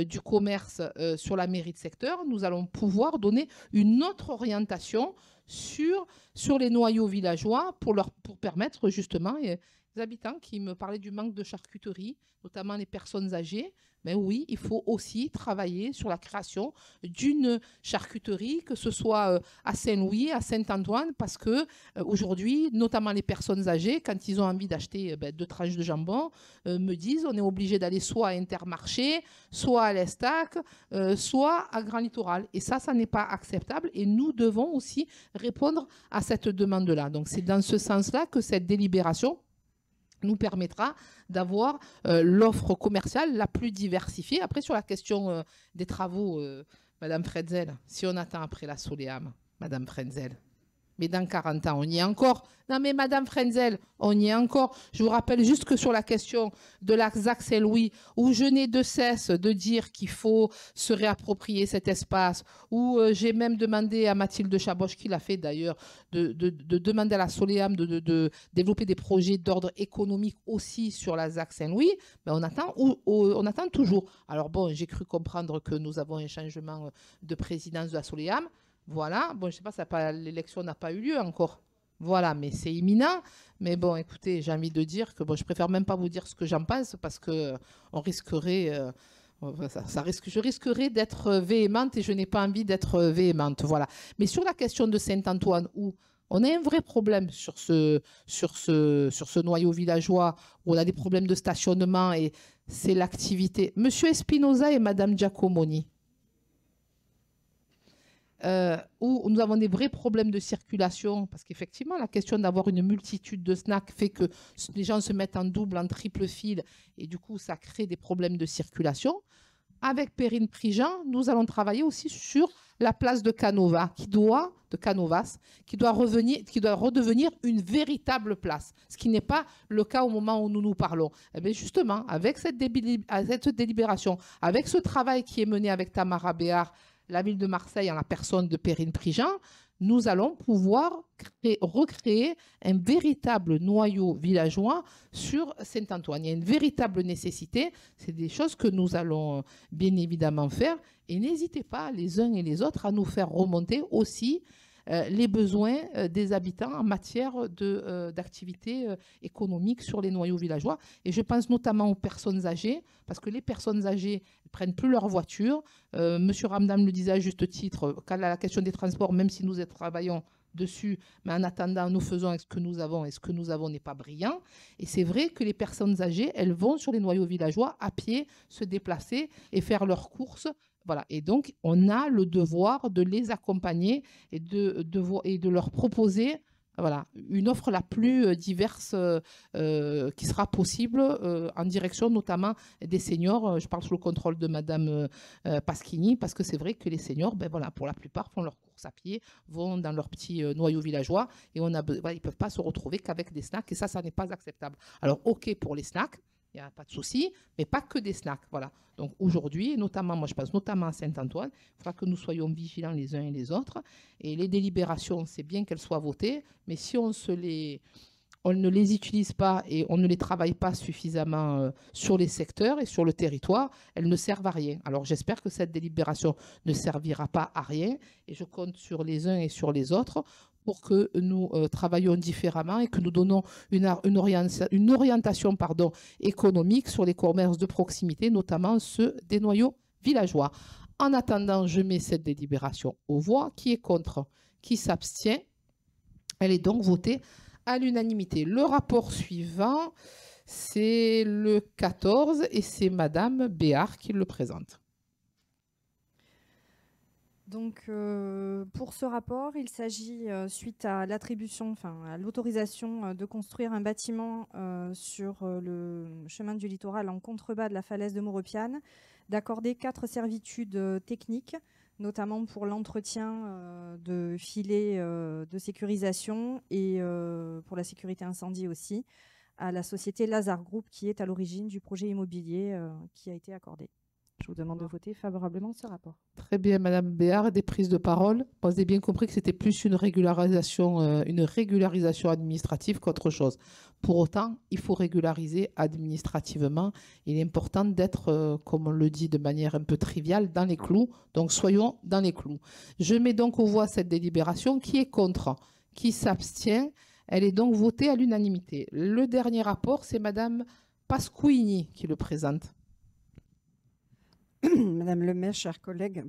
du commerce sur la mairie de secteur, nous allons pouvoir donner une autre orientation sur les noyaux villageois pour permettre justement les habitants qui me parlaient du manque de charcuterie, notamment les personnes âgées. Mais oui, il faut aussi travailler sur la création d'une charcuterie, que ce soit à Saint-Louis, à Saint-Antoine, parce que aujourd'hui, notamment les personnes âgées, quand ils ont envie d'acheter 2 tranches de jambon, me disent on est obligé d'aller soit à Intermarché, soit à l'Estac, soit à Grand Littoral. Et ça n'est pas acceptable. Et nous devons aussi répondre à cette demande-là. Donc c'est dans ce sens-là que cette délibération nous permettra d'avoir l'offre commerciale la plus diversifiée. Après, sur la question des travaux, Madame Frenzel, si on attend après la Soleam, Madame Frenzel, mais dans 40 ans, on y est encore. Non, mais Madame Frenzel, on y est encore. Je vous rappelle juste que sur la question de l'axe Saint-Louis, où je n'ai de cesse de dire qu'il faut se réapproprier cet espace, où j'ai même demandé à Mathilde Chaboche, qui l'a fait d'ailleurs, de demander à la Soleam de développer des projets d'ordre économique aussi sur l'Alsace Saint-Louis, ben on attend toujours. Alors bon, j'ai cru comprendre que nous avons un changement de présidence de la Soleam. Voilà, bon, je ne sais pas, l'élection n'a pas eu lieu encore. Voilà, mais c'est imminent. Mais bon, écoutez, j'ai envie de dire que je préfère même pas vous dire ce que j'en pense parce que on risquerait, je risquerais d'être véhémente et je n'ai pas envie d'être véhémente. Voilà. Mais sur la question de Saint-Antoine, où on a un vrai problème sur ce noyau villageois, où on a des problèmes de stationnement et c'est l'activité. Monsieur Espinosa et Madame Giacomoni. Où nous avons des vrais problèmes de circulation, parce qu'effectivement, la question d'avoir une multitude de snacks fait que les gens se mettent en double, en triple file, et du coup, ça crée des problèmes de circulation. Avec Perrine Prigent, nous allons travailler aussi sur la place de Canovas, qui doit redevenir une véritable place, ce qui n'est pas le cas au moment où nous nous parlons. Et bien justement, avec cette délibération, avec ce travail qui est mené avec Tamara Béard, la ville de Marseille en la personne de Perrine Prigent, nous allons pouvoir recréer un véritable noyau villageois sur Saint-Antoine. Il y a une véritable nécessité. C'est des choses que nous allons bien évidemment faire. Et n'hésitez pas, les uns et les autres, à nous faire remonter aussi les besoins des habitants en matière d'activité économique sur les noyaux villageois. Et je pense notamment aux personnes âgées, parce que les personnes âgées ne prennent plus leur voiture. Monsieur Ramdam le disait à juste titre, quand la question des transports, même si nous travaillons dessus, mais en attendant, nous faisons avec ce que nous avons, et ce que nous avons n'est pas brillant. Et c'est vrai que les personnes âgées, elles vont sur les noyaux villageois à pied, se déplacer et faire leurs courses. Voilà. Et donc, on a le devoir de les accompagner et de leur proposer une offre la plus diverse qui sera possible en direction notamment des seniors. Je parle sous le contrôle de Madame Paschini, parce que c'est vrai que les seniors, pour la plupart, font leurs courses à pied, vont dans leur petit noyau villageois et ils ne peuvent pas se retrouver qu'avec des snacks et ça n'est pas acceptable. Alors, OK pour les snacks, il n'y a pas de souci, mais pas que des snacks. Voilà. Donc aujourd'hui, notamment, moi je pense notamment à Saint-Antoine, il faudra que nous soyons vigilants les uns et les autres. Et les délibérations, c'est bien qu'elles soient votées, mais si on ne les utilise pas et on ne les travaille pas suffisamment sur les secteurs et sur le territoire, elles ne servent à rien. Alors j'espère que cette délibération ne servira pas à rien et je compte sur les uns et sur les autres pour que nous travaillions différemment et que nous donnons une orientation économique sur les commerces de proximité, notamment ceux des noyaux villageois. En attendant, je mets cette délibération aux voix. Qui est contre? Qui s'abstient? Elle est donc votée à l'unanimité. Le rapport suivant, c'est le 14 et c'est Madame Béard qui le présente. Donc, pour ce rapport, il s'agit, suite à l'attribution, à l'autorisation de construire un bâtiment sur le chemin du littoral en contrebas de la falaise de Maurepiane, d'accorder 4 servitudes techniques, notamment pour l'entretien de filets de sécurisation et pour la sécurité incendie aussi, à la société Lazare Group qui est à l'origine du projet immobilier qui a été accordé. Je vous demande de voter favorablement ce rapport. Très bien, Madame Béard, des prises de parole. Vous avez bien compris que c'était plus une régularisation administrative qu'autre chose. Pour autant, il faut régulariser administrativement. Il est important d'être, comme on le dit de manière un peu triviale, dans les clous. Donc, soyons dans les clous. Je mets donc aux voix cette délibération. Qui est contre? Qui s'abstient? Elle est donc votée à l'unanimité. Le dernier rapport, c'est Madame Pasquini qui le présente. Madame le maire, chers collègues,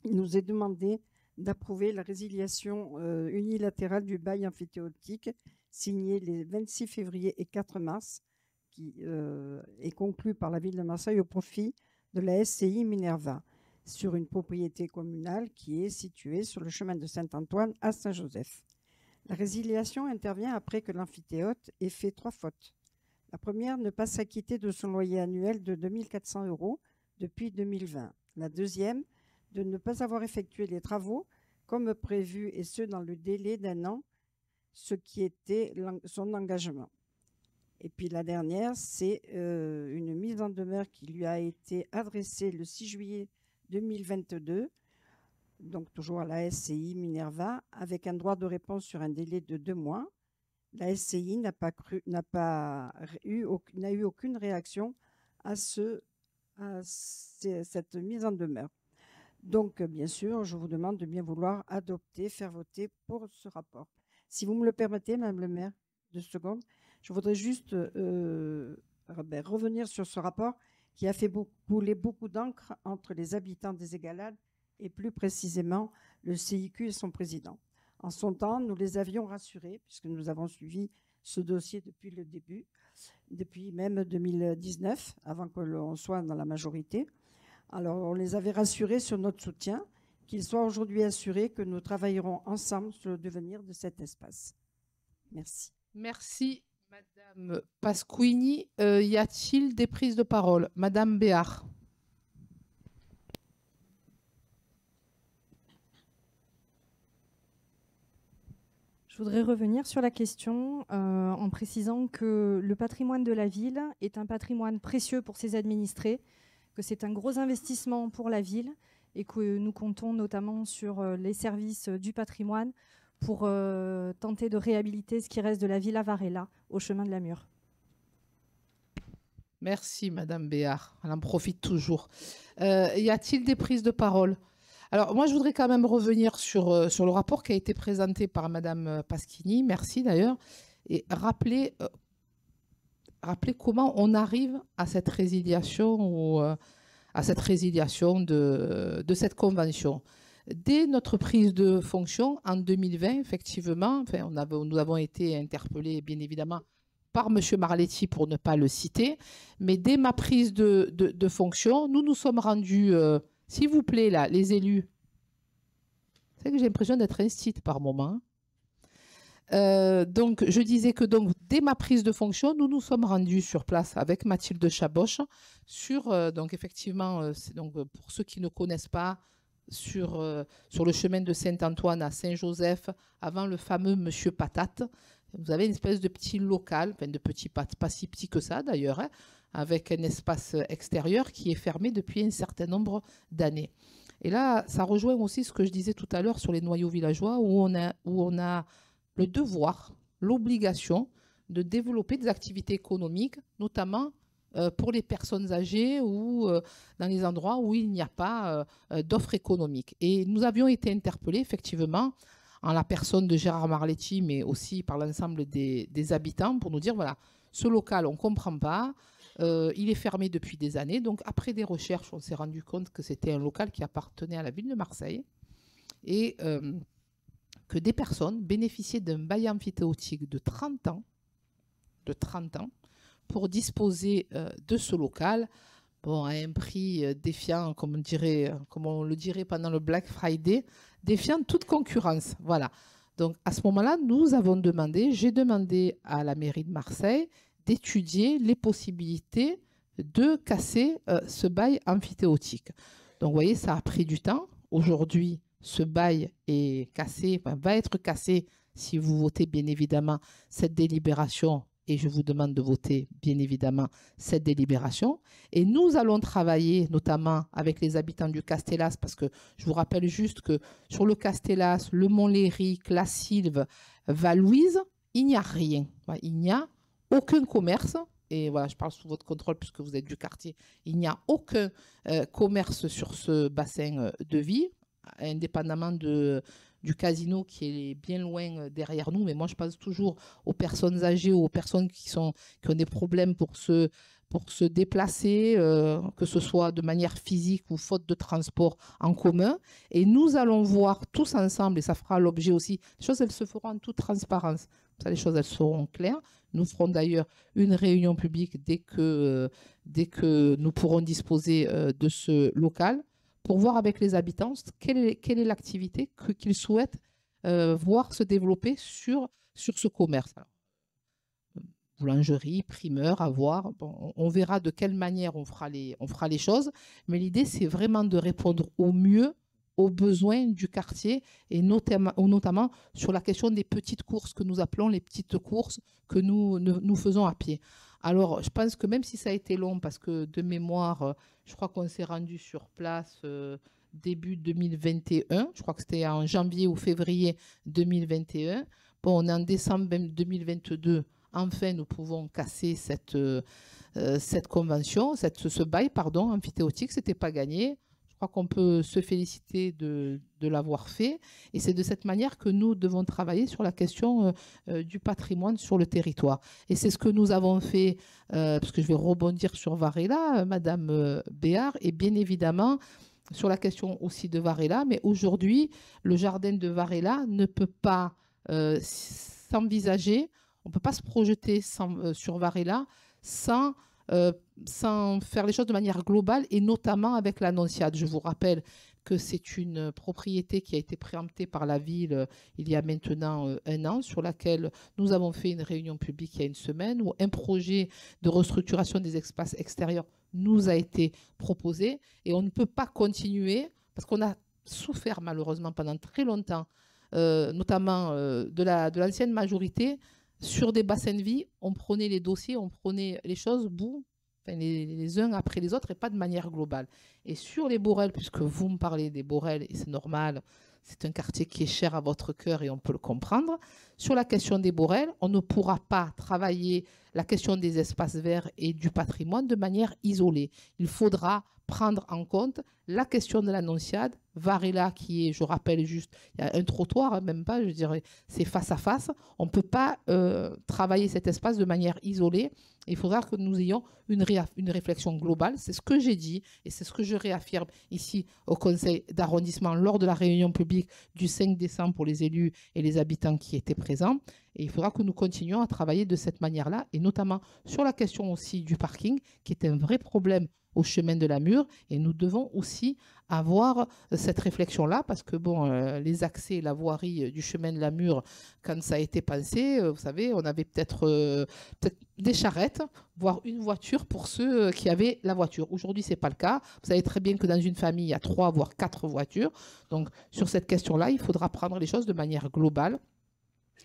il nous est demandé d'approuver la résiliation unilatérale du bail amphithéotique signé les 26 février et 4 mars, qui est conclu par la ville de Marseille au profit de la SCI Minerva, sur une propriété communale qui est située sur le chemin de Saint-Antoine à Saint-Joseph. La résiliation intervient après que l'amphithéâtre ait fait 3 fautes. La première, ne pas s'acquitter de son loyer annuel de 2 400 € depuis 2020. La deuxième, de ne pas avoir effectué les travaux comme prévu et ce dans le délai d'1 an, ce qui était son engagement. Et puis la dernière, c'est une mise en demeure qui lui a été adressée le 6 juillet 2022, donc toujours à la SCI Minerva, avec un droit de réponse sur un délai de 2 mois. La SCI n'a eu aucune réaction à cette mise en demeure. Donc, bien sûr, je vous demande de bien vouloir faire voter pour ce rapport. Si vous me le permettez, Madame le maire, 2 secondes, je voudrais juste revenir sur ce rapport qui a fait couler beaucoup d'encre entre les habitants des Égalades et plus précisément le CIQ et son président. En son temps, nous les avions rassurés, puisque nous avons suivi ce dossier depuis le début, depuis même 2019, avant que l'on soit dans la majorité. Alors, on les avait rassurés sur notre soutien, qu'ils soient aujourd'hui assurés que nous travaillerons ensemble sur le devenir de cet espace. Merci. Merci, Madame Pasquini. Y a-t-il des prises de parole? Madame Béard. Je voudrais revenir sur la question en précisant que le patrimoine de la ville est un patrimoine précieux pour ses administrés, que c'est un gros investissement pour la ville et que nous comptons notamment sur les services du patrimoine pour tenter de réhabiliter ce qui reste de la Villa Varela au chemin de la Mure. Merci, Madame Béard. Elle en profite toujours. Y a-t-il des prises de parole? Alors, moi, je voudrais quand même revenir sur le rapport qui a été présenté par Madame Pasquini. Merci d'ailleurs. Et rappeler comment on arrive à cette résiliation de cette convention. Dès notre prise de fonction en 2020, effectivement, nous avons été interpellés, bien évidemment, par M. Marletti, pour ne pas le citer. Mais dès ma prise de fonction, nous nous sommes rendus... S'il vous plaît, là, les élus, c'est que j'ai l'impression d'être instite par moment. Donc, je disais que donc, dès ma prise de fonction, nous nous sommes rendus sur place avec Mathilde Chaboche sur, donc effectivement, donc, pour ceux qui ne connaissent pas, sur le chemin de Saint-Antoine à Saint-Joseph, avant le fameux Monsieur Patate. Vous avez une espèce de petit local, enfin de petit, pas si petit que ça d'ailleurs, hein, avec un espace extérieur qui est fermé depuis un certain nombre d'années. Et là, ça rejoint aussi ce que je disais tout à l'heure sur les noyaux villageois, où on a le devoir, l'obligation de développer des activités économiques, notamment pour les personnes âgées ou dans les endroits où il n'y a pas d'offres économiques. Et nous avions été interpellés, effectivement, en la personne de Gérard Marletti, mais aussi par l'ensemble des habitants, pour nous dire, voilà, ce local, on ne comprend pas, il est fermé depuis des années. Donc, après des recherches, on s'est rendu compte que c'était un local qui appartenait à la ville de Marseille et que des personnes bénéficiaient d'un bail amphithéotique de 30 ans, pour disposer de ce local, bon, à un prix défiant, comme on le dirait pendant le Black Friday, défiant toute concurrence. Voilà. Donc, à ce moment-là, j'ai demandé à la mairie de Marseille d'étudier les possibilités de casser ce bail amphithéotique. Donc, vous voyez, ça a pris du temps. Aujourd'hui, ce bail est cassé, va être cassé si vous votez bien évidemment cette délibération, et je vous demande de voter bien évidemment cette délibération. Et nous allons travailler notamment avec les habitants du Castellas, parce que je vous rappelle juste que sur le Castellas, le Mont-Léric, la Sylve, Val-Louise, il n'y a rien. Il n'y a aucun commerce. Et voilà, je parle sous votre contrôle puisque vous êtes du quartier. Il n'y a aucun commerce sur ce bassin de vie, indépendamment du casino qui est bien loin derrière nous. Mais moi, je pense toujours aux personnes âgées ou aux personnes qui ont des problèmes pour se déplacer, que ce soit de manière physique ou faute de transport en commun. Et nous allons voir tous ensemble, et ça fera l'objet aussi, les choses, elles se feront en toute transparence. Ça, les choses, elles seront claires. Nous ferons d'ailleurs une réunion publique dès que nous pourrons disposer de ce local, pour voir avec les habitants quelle est l'activité qu'ils souhaitent voir se développer sur ce commerce. Alors, boulangerie, primeur, à voir. Bon, on verra de quelle manière on fera les choses, mais l'idée, c'est vraiment de répondre au mieux aux besoins du quartier, et notamment sur la question des petites courses que nous appelons les petites courses que nous faisons à pied. Alors, je pense que même si ça a été long, parce que de mémoire, je crois qu'on s'est rendu sur place début 2021, je crois que c'était en janvier ou février 2021. Bon, on est en décembre 2022, enfin, nous pouvons casser cette convention, ce bail, pardon, amphithéotique, ce n'était pas gagné. Je crois qu'on peut se féliciter de l'avoir fait. Et c'est de cette manière que nous devons travailler sur la question du patrimoine sur le territoire. Et c'est ce que nous avons fait, parce que je vais rebondir sur Varela, Madame Béard, et bien évidemment sur la question aussi de Varela. Mais aujourd'hui, le jardin de Varela ne peut pas s'envisager, on ne peut pas se projeter sur Varela sans faire les choses de manière globale, et notamment avec l'Annonciade. Je vous rappelle que c'est une propriété qui a été préemptée par la ville il y a maintenant 1 an, sur laquelle nous avons fait une réunion publique il y a une semaine, où un projet de restructuration des espaces extérieurs nous a été proposé, et on ne peut pas continuer, parce qu'on a souffert malheureusement pendant très longtemps, notamment de l'ancienne majorité, sur des bassins de vie. On prenait les dossiers, on prenait les choses les uns après les autres, et pas de manière globale. Et sur les Borel, puisque vous me parlez des Borel, et c'est normal, c'est un quartier qui est cher à votre cœur et on peut le comprendre. Sur la question des Borel, on ne pourra pas travailler la question des espaces verts et du patrimoine de manière isolée. Il faudra prendre en compte la question de l'Annonciade, Varela qui est, je rappelle juste, il y a un trottoir, même pas, je dirais, c'est face à face. On ne peut pas travailler cet espace de manière isolée. Il faudra que nous ayons une réflexion globale. C'est ce que j'ai dit et c'est ce que je réaffirme ici au conseil d'arrondissement lors de la réunion publique du 5 décembre pour les élus et les habitants qui étaient présents. Et il faudra que nous continuions à travailler de cette manière-là, et notamment sur la question aussi du parking, qui est un vrai problème au chemin de la Mure, et nous devons aussi avoir cette réflexion-là, parce que bon, les accès, la voirie du chemin de la Mure, quand ça a été pensé, vous savez, on avait peut-être des charrettes, voire une voiture pour ceux qui avaient la voiture. Aujourd'hui, ce n'est pas le cas. Vous savez très bien que dans une famille, il y a 3 voire 4 voitures. Donc, sur cette question-là, il faudra prendre les choses de manière globale.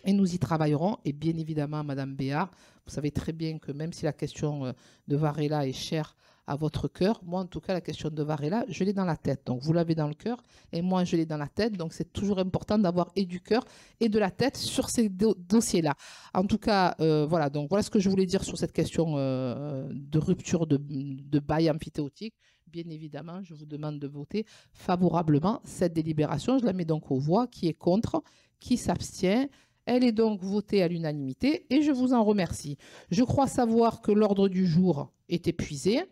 Et nous y travaillerons. Et bien évidemment, Madame Béard, vous savez très bien que même si la question de Varela est chère à votre cœur, moi en tout cas la question de Varela, je l'ai dans la tête. Donc vous l'avez dans le cœur et moi je l'ai dans la tête. Donc c'est toujours important d'avoir et du cœur et de la tête sur ces dossiers-là. En tout cas, voilà. Donc voilà ce que je voulais dire sur cette question de rupture de bail emphytéotique. Bien évidemment, je vous demande de voter favorablement cette délibération. Je la mets donc aux voix. Qui est contre? Qui s'abstient? Elle est donc votée à l'unanimité et je vous en remercie. Je crois savoir que l'ordre du jour est épuisé.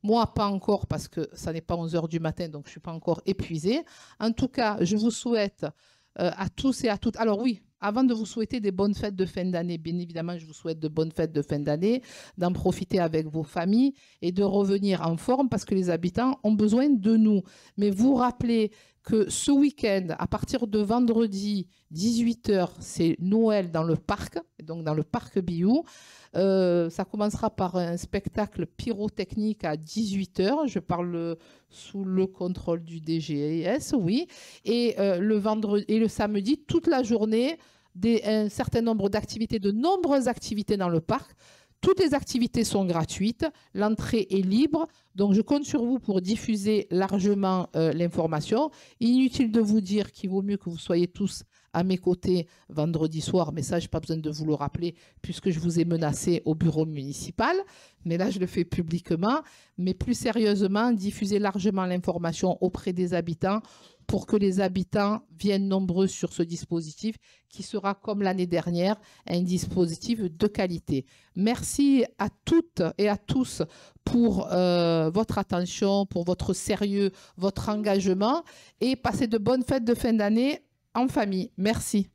Moi, pas encore parce que ça n'est pas 11 h du matin, donc je ne suis pas encore épuisée. En tout cas, je vous souhaite à tous et à toutes... Alors oui, avant de vous souhaiter des bonnes fêtes de fin d'année, bien évidemment, je vous souhaite de bonnes fêtes de fin d'année, d'en profiter avec vos familles et de revenir en forme parce que les habitants ont besoin de nous. Mais vous rappelez que ce week-end, à partir de vendredi 18 h, c'est Noël dans le parc, donc dans le parc Biou. Ça commencera par un spectacle pyrotechnique à 18 h. Je parle sous le contrôle du DGS, oui. Et le vendredi et le samedi, toute la journée, un certain nombre d'activités, de nombreuses activités dans le parc. Toutes les activités sont gratuites, l'entrée est libre, donc je compte sur vous pour diffuser largement l'information. Inutile de vous dire qu'il vaut mieux que vous soyez tous à mes côtés vendredi soir, mais ça, je n'ai pas besoin de vous le rappeler puisque je vous ai menacé au bureau municipal, mais là, je le fais publiquement. Mais plus sérieusement, diffuser largement l'information auprès des habitants pour que les habitants viennent nombreux sur ce dispositif qui sera, comme l'année dernière, un dispositif de qualité. Merci à toutes et à tous pour votre attention, pour votre sérieux, votre engagement et passez de bonnes fêtes de fin d'année en famille. Merci.